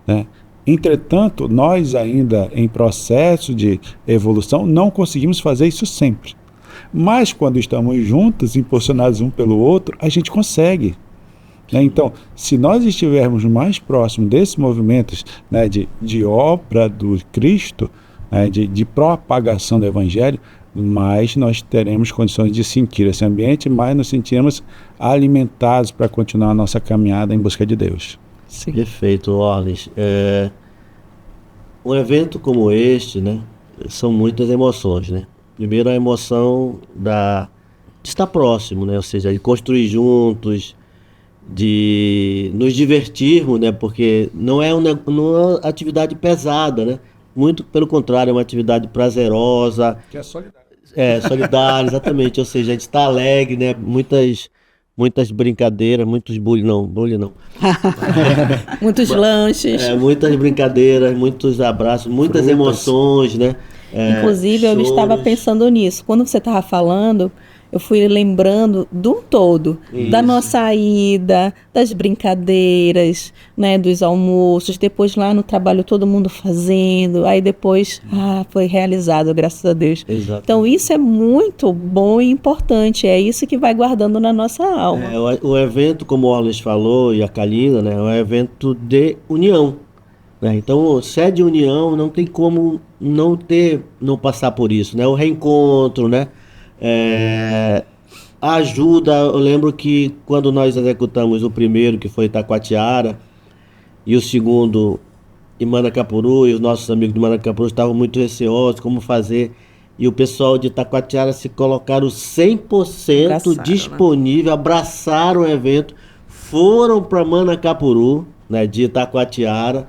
né? Entretanto, nós ainda em processo de evolução não conseguimos fazer isso sempre. Mas quando estamos juntos, impulsionados um pelo outro, a gente consegue. Né? Então, se nós estivermos mais próximos desses movimentos, né, de obra do Cristo, né, de propagação do Evangelho, mais nós teremos condições de sentir esse ambiente, mais nos sentiremos alimentados para continuar a nossa caminhada em busca de Deus. Sim. Perfeito, Orles. Um evento como este, né, são muitas emoções, né? Primeiro a emoção de estar próximo, né? Ou seja, de construir juntos, de nos divertirmos, né? Porque não é uma atividade pesada, né? Muito pelo contrário, é uma atividade prazerosa. Que é solidário. Solidária, exatamente. Ou seja, a gente está alegre, né? Muitas brincadeiras, muitos bullying não. Muitos lanches. Muitas brincadeiras, muitos abraços, muitas Frutas. Emoções, né? Inclusive, eu estava choros. pensando nisso. Quando você estava falando, eu fui lembrando do todo, Isso. da nossa ida, das brincadeiras, né, dos almoços, depois lá no trabalho todo mundo fazendo, aí depois foi realizado, graças a Deus. Exato. Então isso é muito bom e importante, é isso que vai guardando na nossa alma. O evento, como o Orles falou, e a Kalina, né, é um evento de união. Né? Então, se é de união, não tem como não passar por isso. Né? O reencontro, né? A ajuda. Eu lembro que quando nós executamos o primeiro, que foi Itacoatiara, e o segundo em Manacapuru, e os nossos amigos de Manacapuru estavam muito receosos como fazer, e o pessoal de Itacoatiara se colocaram 100% Abraçaram, disponível, abraçaram o evento, foram para Manacapuru, né, de Itacoatiara,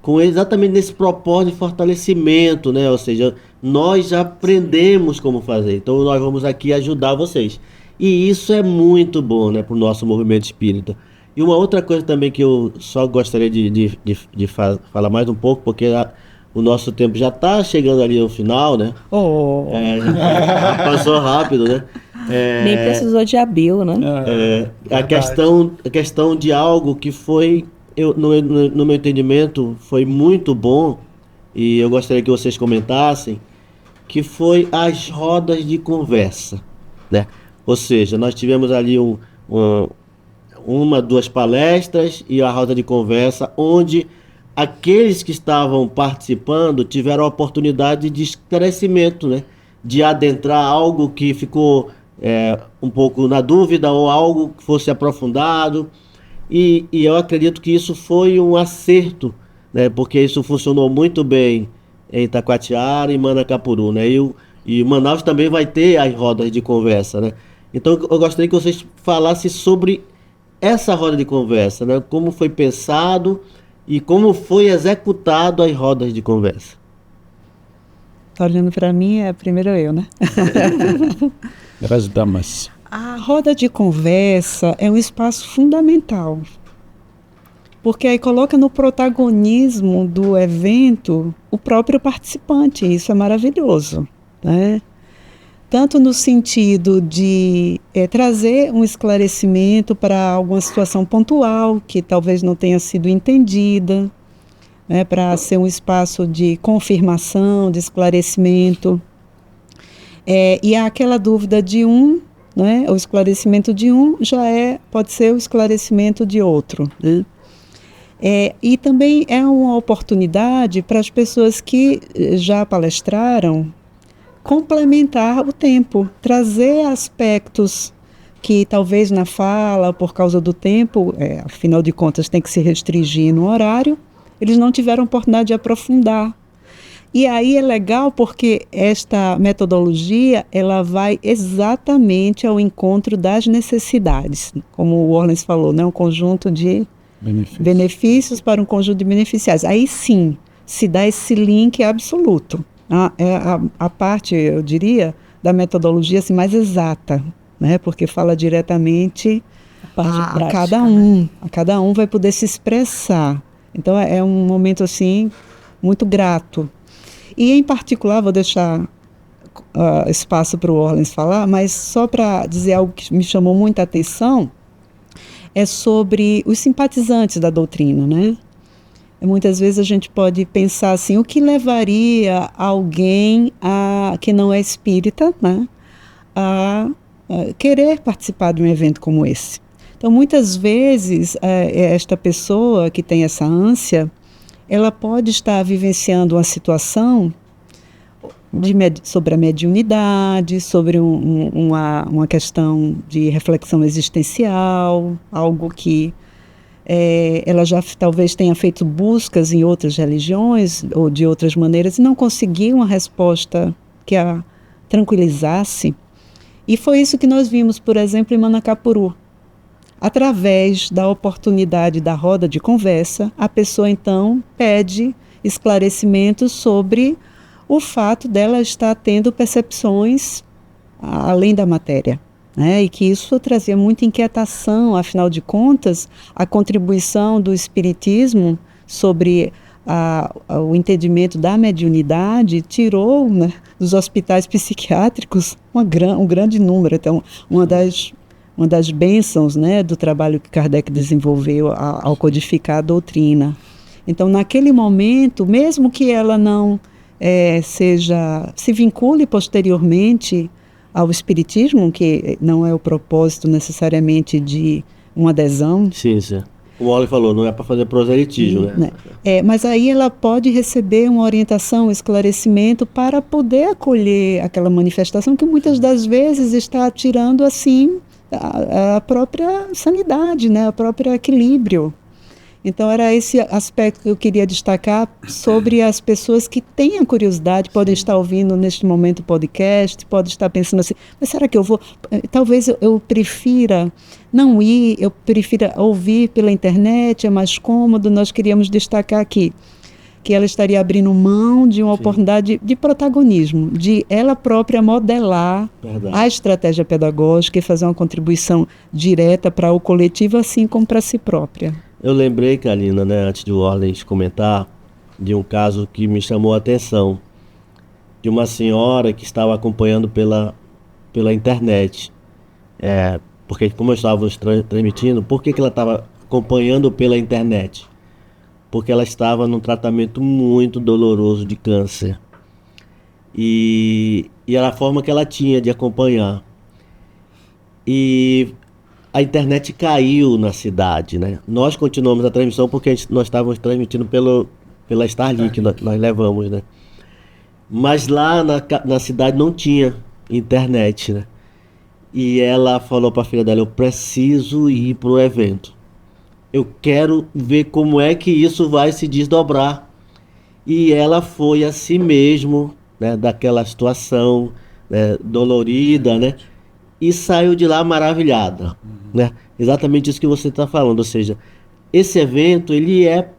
com exatamente nesse propósito de fortalecimento, né? Ou seja, nós já aprendemos como fazer, então nós vamos aqui ajudar vocês. E isso é muito bom, né, para o nosso movimento espírita. E uma outra coisa também que eu só gostaria de falar mais um pouco, porque o nosso tempo já está chegando ali no final, né? Já passou rápido, né? Nem precisou de Abil, né? A questão de algo que foi, no meu entendimento, foi muito bom, e eu gostaria que vocês comentassem, que foi as rodas de conversa, né? Ou seja, nós tivemos ali duas palestras e a roda de conversa, onde aqueles que estavam participando tiveram a oportunidade de esclarecimento, né? De adentrar algo que ficou um pouco na dúvida, ou algo que fosse aprofundado. E eu acredito que isso foi um acerto, né? Porque isso funcionou muito bem em Itacoatiara e Manacapuru, né? E Manaus também vai ter as rodas de conversa, né? Então eu gostaria que vocês falassem sobre essa roda de conversa, né? Como foi pensado e como foi executado as rodas de conversa. Tá olhando para mim, primeiro eu, né? As damas. A roda de conversa é um espaço fundamental, porque aí coloca no protagonismo do evento o próprio participante, e isso é maravilhoso, né? Tanto no sentido de trazer um esclarecimento para alguma situação pontual que talvez não tenha sido entendida, né, para ser um espaço de confirmação, de esclarecimento. E há aquela dúvida de um, né, o esclarecimento de um pode ser o esclarecimento de outro. Né? E também é uma oportunidade para as pessoas que já palestraram complementar o tempo, trazer aspectos que talvez na fala, por causa do tempo, afinal de contas tem que se restringir no horário, eles não tiveram oportunidade de aprofundar. E aí é legal porque esta metodologia, ela vai exatamente ao encontro das necessidades. Como o Orlens falou, né? Um conjunto de benefícios para um conjunto de beneficiários. Aí sim, se dá esse link absoluto. A parte, eu diria, da metodologia assim, mais exata, né? Porque fala diretamente a cada um. A cada um vai poder se expressar. Então é um momento assim muito grato. E em particular, vou deixar espaço para o Orlens falar, mas só para dizer algo que me chamou muita atenção, é sobre os simpatizantes da doutrina, né? Muitas vezes a gente pode pensar assim, o que levaria alguém que não é espírita, né, a querer participar de um evento como esse? Então, muitas vezes, esta pessoa que tem essa ânsia, ela pode estar vivenciando uma situação sobre a mediunidade, sobre uma questão de reflexão existencial, algo que ela já talvez tenha feito buscas em outras religiões ou de outras maneiras e não conseguiu uma resposta que a tranquilizasse. E foi isso que nós vimos, por exemplo, em Manacapuru. Através da oportunidade da roda de conversa, a pessoa então pede esclarecimentos sobre o fato dela estar tendo percepções além da matéria, né? E que isso trazia muita inquietação, afinal de contas, a contribuição do espiritismo sobre o entendimento da mediunidade tirou, né, dos hospitais psiquiátricos um grande número. Então, uma das bênçãos, né, do trabalho que Kardec desenvolveu ao codificar a doutrina. Então, naquele momento, mesmo que ela não se vincule posteriormente ao espiritismo, que não é o propósito necessariamente de uma adesão. Sim, sim. O Wally falou, não é para fazer proselitismo, né? Mas aí ela pode receber uma orientação, um esclarecimento para poder acolher aquela manifestação que muitas das vezes está tirando assim a própria sanidade, né? O próprio equilíbrio. Então era esse aspecto que eu queria destacar sobre as pessoas que têm a curiosidade, podem estar ouvindo neste momento o podcast, podem estar pensando assim, mas será que eu vou? Talvez eu prefira não ir, eu prefira ouvir pela internet, é mais cômodo. Nós queríamos destacar aqui que ela estaria abrindo mão de uma oportunidade de protagonismo, de ela própria modelar a estratégia pedagógica e fazer uma contribuição direta para o coletivo, assim como para si própria. Eu lembrei, Kalina, né, antes de o Orlens comentar, de um caso que me chamou a atenção, de uma senhora que estava acompanhando pela internet. Porque como estávamos transmitindo, por que ela estava acompanhando pela internet? Porque ela estava num tratamento muito doloroso de câncer. E era a forma que ela tinha de acompanhar. E a internet caiu na cidade, né? Nós continuamos a transmissão porque nós estávamos transmitindo pela Starlink, nós levamos, né? Mas lá na cidade não tinha internet, né? E ela falou para a filha dela, eu preciso ir para o evento. Eu quero ver como é que isso vai se desdobrar. E ela foi a si mesmo, né, daquela situação, né, dolorida, né? E saiu de lá maravilhada, né? Exatamente isso que você está falando, ou seja, esse evento ele é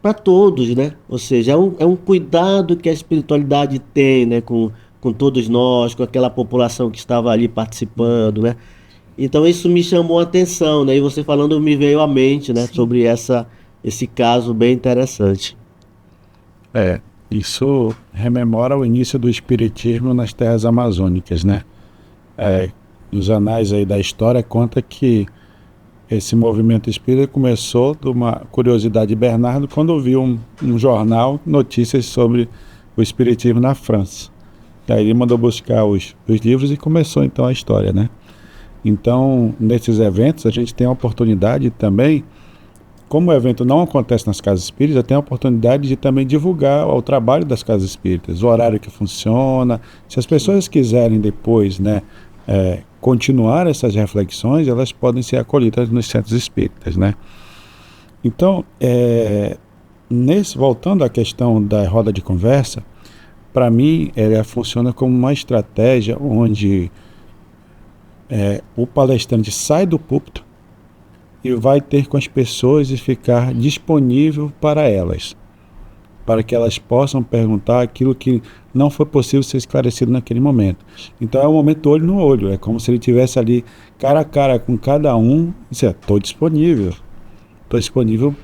para todos, né? Ou seja, é um cuidado que a espiritualidade tem, né, com todos nós, com aquela população que estava ali participando, né? Então isso me chamou a atenção, né? E você falando me veio à mente, né? Sim. Sobre esse caso bem interessante. Isso rememora o início do espiritismo nas terras amazônicas, né? Nos anais aí da história conta que esse movimento espírita começou de uma curiosidade de Bernardo quando ouviu um jornal, notícias sobre o espiritismo na França. E aí ele mandou buscar os livros e começou então a história, né? Então, nesses eventos, a gente tem a oportunidade também, como o evento não acontece nas casas espíritas, tem a oportunidade de também divulgar o trabalho das casas espíritas, o horário que funciona. Se as pessoas quiserem depois, né, continuar essas reflexões, elas podem ser acolhidas nos centros espíritas, né? Então, voltando à questão da roda de conversa, para mim, ela funciona como uma estratégia onde o palestrante sai do púlpito e vai ter com as pessoas e ficar disponível para elas, para que elas possam perguntar aquilo que não foi possível ser esclarecido naquele momento. Então é um momento olho no olho, é como se ele estivesse ali cara a cara com cada um e dizer, estou disponível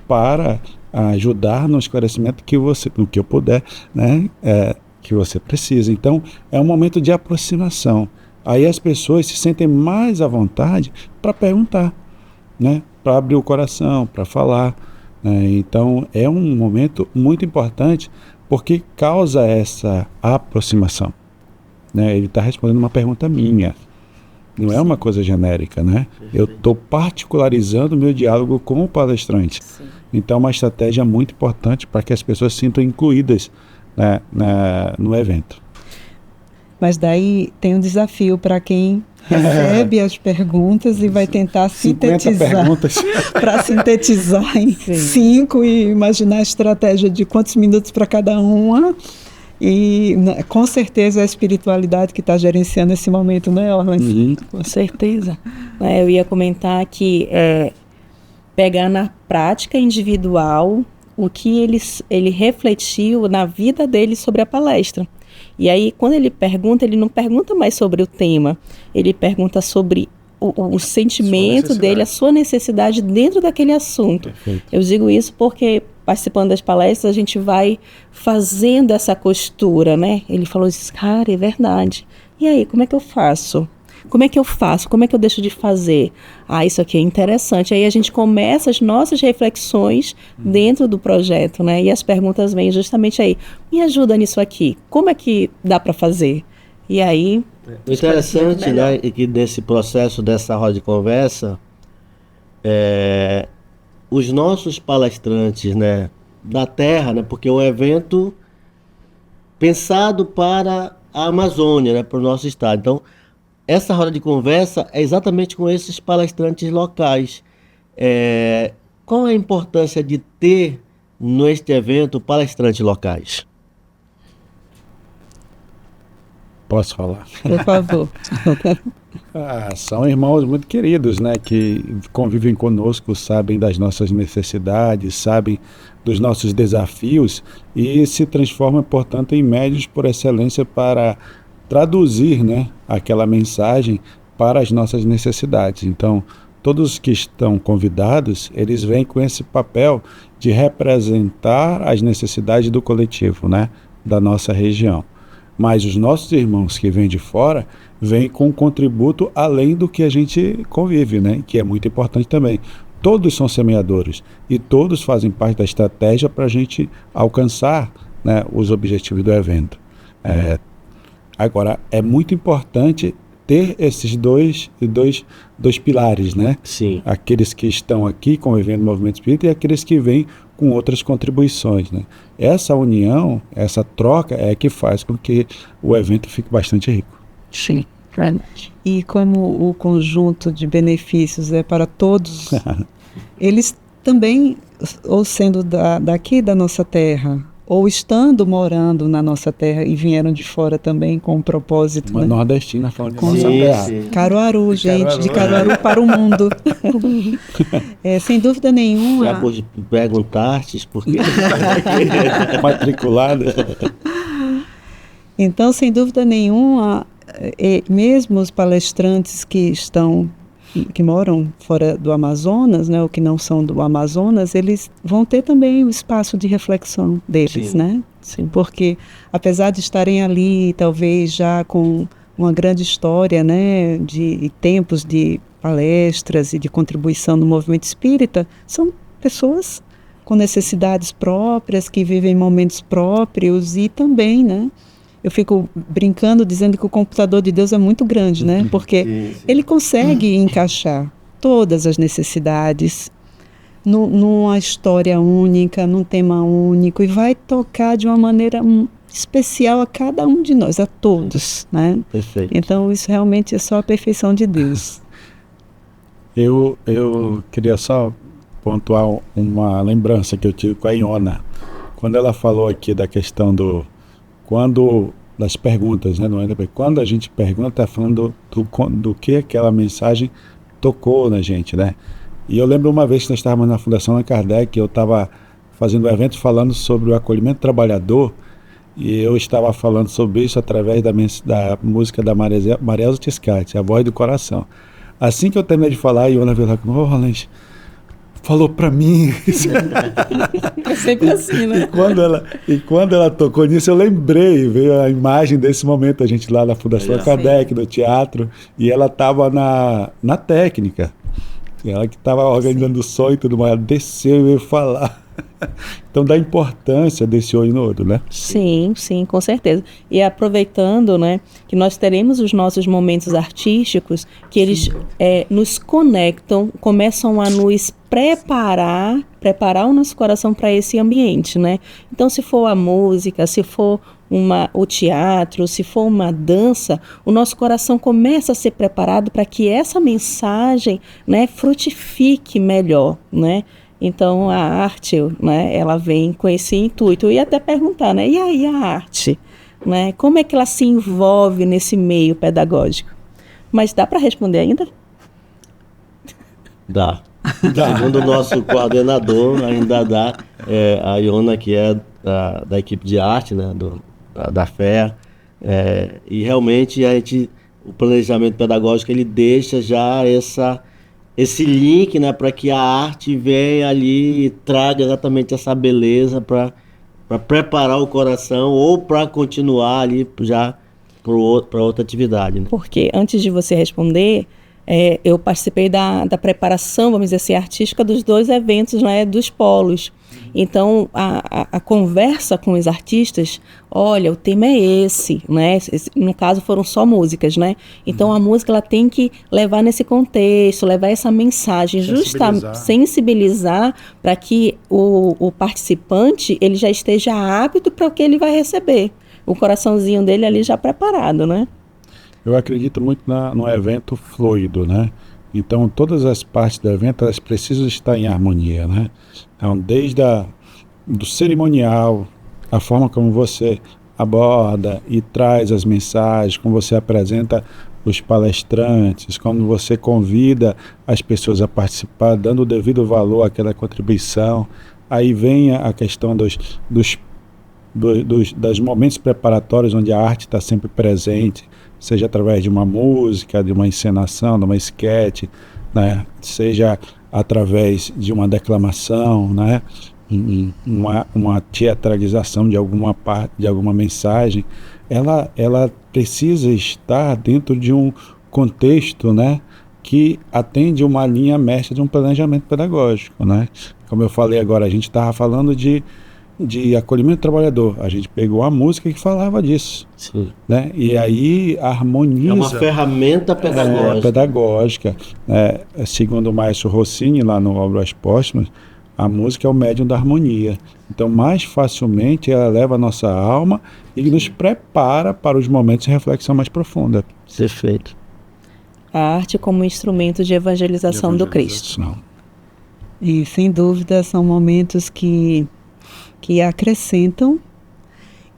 para ajudar no esclarecimento no que eu puder, né, que você precisa. Então é um momento de aproximação. Aí as pessoas se sentem mais à vontade para perguntar, né, para abrir o coração, para falar. Então é um momento muito importante porque causa essa aproximação, né? Ele está respondendo uma pergunta minha, não é uma coisa genérica, né? Eu estou particularizando o meu diálogo com o palestrante. Sim. Então é uma estratégia muito importante para que as pessoas se sintam incluídas, né, no evento. Mas daí tem um desafio para quem recebe as perguntas e vai tentar sintetizar para sintetizar em 5 e imaginar a estratégia de quantos minutos para cada uma. E com certeza é a espiritualidade que está gerenciando esse momento, né, Orlando? Com certeza. Eu ia comentar que pegar na prática individual o que ele refletiu na vida dele sobre a palestra. E aí, quando ele não pergunta mais sobre o tema, ele pergunta sobre o sentimento dele, a sua necessidade dentro daquele assunto. Perfeito. Eu digo isso porque, participando das palestras, a gente vai fazendo essa costura, né? Ele falou isso, cara, é verdade. E aí, como é que eu faço? Como é que eu deixo de fazer? Isso aqui é interessante. Aí a gente começa as nossas reflexões dentro do projeto, né? E as perguntas vêm justamente aí. Me ajuda nisso aqui. Como é que dá para fazer? E aí... O interessante, né, é que nesse processo dessa roda de conversa, os nossos palestrantes, né, da Terra, né, porque é um evento pensado para a Amazônia, né, para o nosso estado. Então, essa roda de conversa é exatamente com esses palestrantes locais. Qual a importância de ter neste evento palestrantes locais? Posso falar? Por favor. São irmãos muito queridos, né, que convivem conosco, sabem das nossas necessidades, sabem dos nossos desafios e se transformam, portanto, em médios por excelência para traduzir, né, aquela mensagem para as nossas necessidades. Então, todos que estão convidados, eles vêm com esse papel de representar as necessidades do coletivo, né, da nossa região. Mas os nossos irmãos que vêm de fora, vêm com um contributo além do que a gente convive, né, que é muito importante também. Todos são semeadores e todos fazem parte da estratégia para a gente alcançar, né, os objetivos do evento. Agora, é muito importante ter esses dois pilares, né? Sim. Aqueles que estão aqui convivendo no movimento espírita e aqueles que vêm com outras contribuições, né? Essa união, essa troca é que faz com que o evento fique bastante rico. Sim, verdade. E como o conjunto de benefícios é para todos, eles também, ou sendo daqui da nossa terra, ou estando morando na nossa terra e vieram de fora também com um propósito. Uma nordestina falando de nossa terra. Caruaru, gente, de Caruaru para o mundo. Sem dúvida nenhuma. Já perguntastes por quê? Matriculada. Então, sem dúvida nenhuma, mesmo os palestrantes que moram fora do Amazonas, né, ou que não são do Amazonas, eles vão ter também o espaço de reflexão deles, né? Sim. Porque apesar de estarem ali, talvez já com uma grande história, né, de tempos de palestras e de contribuição no movimento espírita, são pessoas com necessidades próprias, que vivem momentos próprios e também, né? Eu fico brincando dizendo que o computador de Deus é muito grande, né? Porque ele consegue encaixar todas as necessidades numa história única, num tema único, e vai tocar de uma maneira especial a cada um de nós, a todos, né? Perfeito. Então isso realmente é só a perfeição de Deus. Eu queria só pontuar uma lembrança que eu tive com a Iona. Quando ela falou aqui da questão das perguntas, né? Quando a gente pergunta, está falando do que aquela mensagem tocou na gente, né? E eu lembro uma vez que nós estávamos na Fundação Allan Kardec, eu estava fazendo um evento falando sobre o acolhimento trabalhador, e eu estava falando sobre isso através da música da Marielza Tiscati, A Voz do Coração. Assim que eu terminei de falar, a Iona veio lá comigo, Roland, falou para mim. É sempre assim, né? E quando ela tocou nisso, eu lembrei, veio a imagem desse momento, a gente lá na Fundação Kardec, no teatro, e ela estava na técnica. Ela que estava organizando o som e tudo mais, ela desceu e veio falar. Então, da importância desse olho no olho, né? Sim, sim, com certeza. E aproveitando, né, que nós teremos os nossos momentos artísticos, que eles nos conectam, começam a nos preparar o nosso coração para esse ambiente, né? Então, se for a música, se for o teatro, se for uma dança, o nosso coração começa a ser preparado para que essa mensagem, né, frutifique melhor, né? Então, a arte, né, ela vem com esse intuito. Eu ia até perguntar, né, e aí a arte? Né, como é que ela se envolve nesse meio pedagógico? Mas dá para responder ainda? Dá. Segundo o nosso coordenador, ainda dá. A Iona, que é da equipe de arte, né, da FEA. E realmente o planejamento pedagógico ele deixa já esse link, né, para que a arte venha ali e traga exatamente essa beleza para preparar o coração ou para continuar ali já para outra atividade. Né? Porque antes de você responder, eu participei da preparação, vamos dizer assim, artística dos 2 eventos, né, dos polos. Então, a conversa com os artistas, olha, o tema é esse, né? No caso, foram só músicas, né? Então, a música ela tem que levar nesse contexto, levar essa mensagem, sensibilizar para que o participante ele já esteja apto para o que ele vai receber. O coraçãozinho dele ali já preparado, né? Eu acredito muito no evento fluido, né? Então, todas as partes do evento, elas precisam estar em harmonia, né? Então, desde do cerimonial, a forma como você aborda e traz as mensagens, como você apresenta os palestrantes, como você convida as pessoas a participar, dando o devido valor àquela contribuição. Aí vem a questão dos momentos preparatórios, onde a arte está sempre presente, seja através de uma música, de uma encenação, de uma esquete, né? Seja através de uma declamação, né? uma teatralização de alguma parte, de alguma mensagem, ela precisa estar dentro de um contexto, né? Que atende uma linha mestra de um planejamento pedagógico, né? Como eu falei agora, a gente estava falando de acolhimento do trabalhador. A gente pegou a música que falava disso. Sim. Né? E aí harmoniza. É uma ferramenta pedagógica. Pedagógica. Segundo o maestro Rossini, lá no Obras Póstumas, a música é o médium da harmonia. Então, mais facilmente, ela leva a nossa alma e nos prepara para os momentos de reflexão mais profunda. Perfeito. A arte como instrumento de evangelização do Cristo. E, sem dúvida, são momentos que acrescentam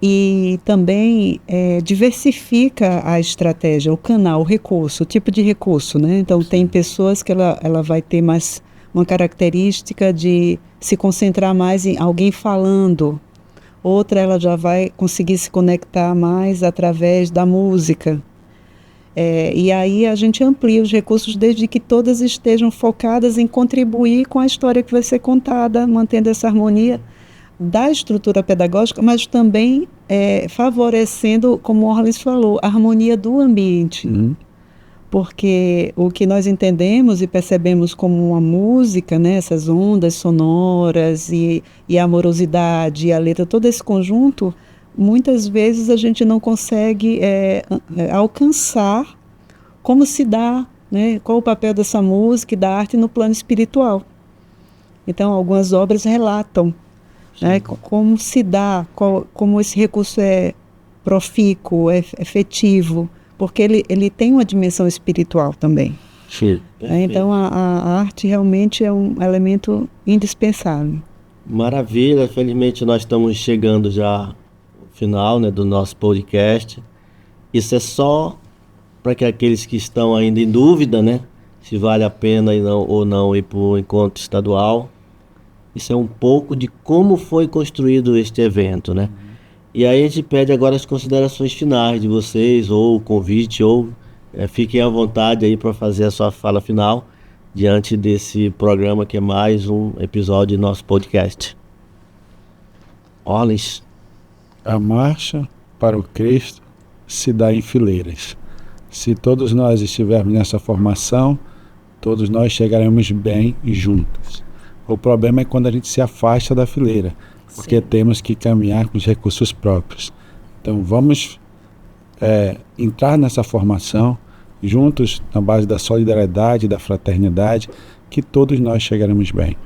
e também diversifica a estratégia, o canal, o recurso, o tipo de recurso, né? Então, tem pessoas que ela vai ter mais uma característica de se concentrar mais em alguém falando. Outra, ela já vai conseguir se conectar mais através da música. E aí a gente amplia os recursos desde que todas estejam focadas em contribuir com a história que vai ser contada, mantendo essa harmonia da estrutura pedagógica, mas também favorecendo, como o Orlins falou, a harmonia do ambiente. Porque o que nós entendemos e percebemos como uma música, né, essas ondas sonoras e a amorosidade e a letra, todo esse conjunto, muitas vezes a gente não consegue alcançar como se dá, né, qual o papel dessa música e da arte no plano espiritual. Então, algumas obras relatam né? Como se dá, como esse recurso é profícuo, é efetivo, porque ele tem uma dimensão espiritual também. Sim, Então a arte realmente é um elemento indispensável. maravilha, felizmente nós estamos chegando já ao final, né, do nosso podcast. Isso é só para que aqueles que estão ainda em dúvida, né, se vale a pena ou não ir para o encontro estadual. Isso é um pouco de como foi construído este evento, né? E aí a gente pede agora as considerações finais de vocês, ou o convite, ou fiquem à vontade aí para fazer a sua fala final diante desse programa que é mais um episódio do nosso podcast. Orlins. A marcha para o Cristo se dá em fileiras. Se todos nós estivermos nessa formação, todos nós chegaremos bem juntos. O problema é quando a gente se afasta da fileira, porque temos que caminhar com os recursos próprios. Então vamos entrar nessa formação juntos na base da solidariedade, da fraternidade, que todos nós chegaremos bem.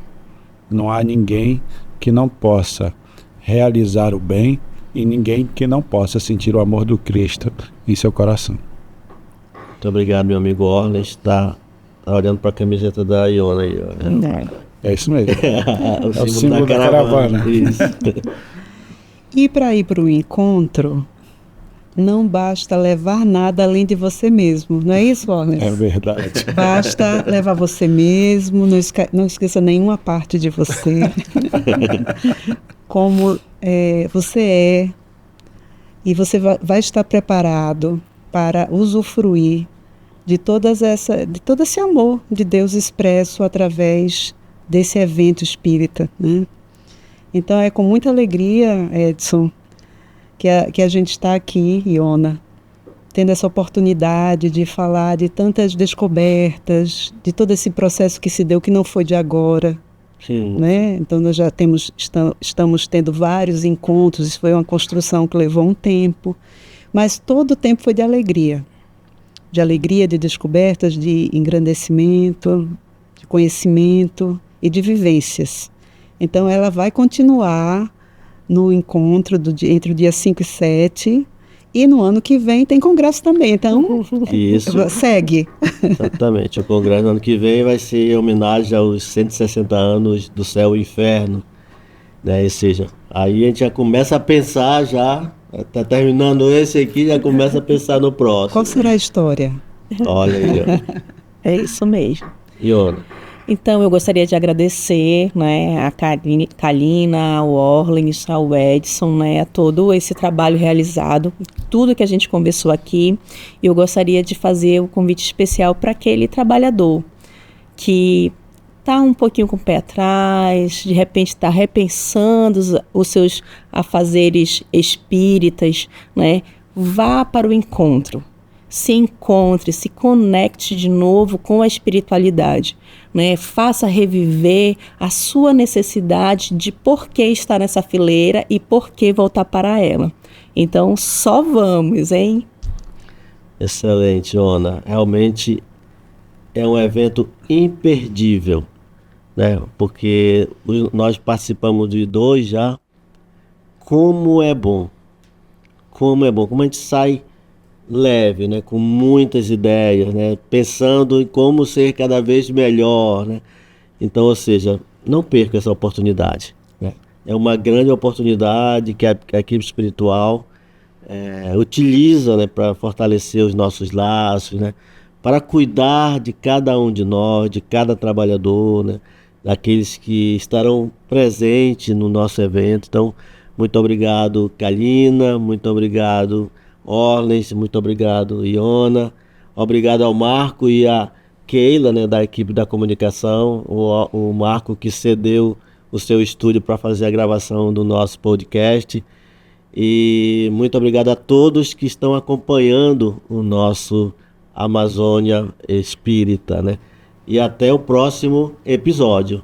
Não há ninguém que não possa realizar o bem e ninguém que não possa sentir o amor do Cristo em seu coração. Muito obrigado, meu amigo Orlins. Está olhando para a camiseta da Iona aí. Ó. É isso mesmo. o símbolo da caravana. Isso. E para ir para o encontro, não basta levar nada além de você mesmo, não é isso, Orlins? É verdade. Basta levar você mesmo, não esqueça nenhuma parte de você, como você é, e você vai estar preparado para usufruir de todo esse amor de Deus expresso através desse evento espírita, né? Então é com muita alegria, Edson, que a gente está aqui, Iona, tendo essa oportunidade de falar de tantas descobertas, de todo esse processo que se deu, que não foi de agora. Sim. Né? Então nós já estamos tendo vários encontros, isso foi uma construção que levou um tempo, mas todo o tempo foi de alegria, de descobertas, de engrandecimento, de conhecimento e de vivências. Então ela vai continuar no encontro entre o dia 5 e 7, e no ano que vem tem congresso também, então Isso. Segue. Exatamente, o congresso no ano que vem vai ser em homenagem aos 160 anos do Céu e Inferno, né? Ou seja, aí a gente já começa a pensar, já está terminando esse aqui, já começa a pensar no próximo. Qual será a história? Olha aí, ó. É isso mesmo. Iona. Então, eu gostaria de agradecer, né, a Kalina, ao Orlins, ao Edson, né, a todo esse trabalho realizado, tudo que a gente conversou aqui. Eu gostaria de fazer um convite especial para aquele trabalhador que está um pouquinho com o pé atrás, de repente está repensando os seus afazeres espíritas, né? Vá para o encontro. Se encontre, se conecte de novo com a espiritualidade, né? Faça reviver a sua necessidade de por que estar nessa fileira e por que voltar para ela. Então, só vamos, hein? Excelente, Ona. Realmente é um evento imperdível, né? Porque nós participamos de 2 já. Como é bom. Como é bom. Como a gente sai leve, né, com muitas ideias, né, pensando em como ser cada vez melhor, né? Então, ou seja, não perca essa oportunidade, né? É uma grande oportunidade que a equipe espiritual utiliza, né, para fortalecer os nossos laços, né, para cuidar de cada um de nós, de cada trabalhador, né, daqueles que estarão presentes no nosso evento. Então, muito obrigado, Kalina, muito obrigado, Orlins, muito obrigado, Iona, obrigado ao Marco e a Keila, né, da equipe da comunicação, o Marco que cedeu o seu estúdio para fazer a gravação do nosso podcast, e muito obrigado a todos que estão acompanhando o nosso Amazônia Espírita, né, e até o próximo episódio.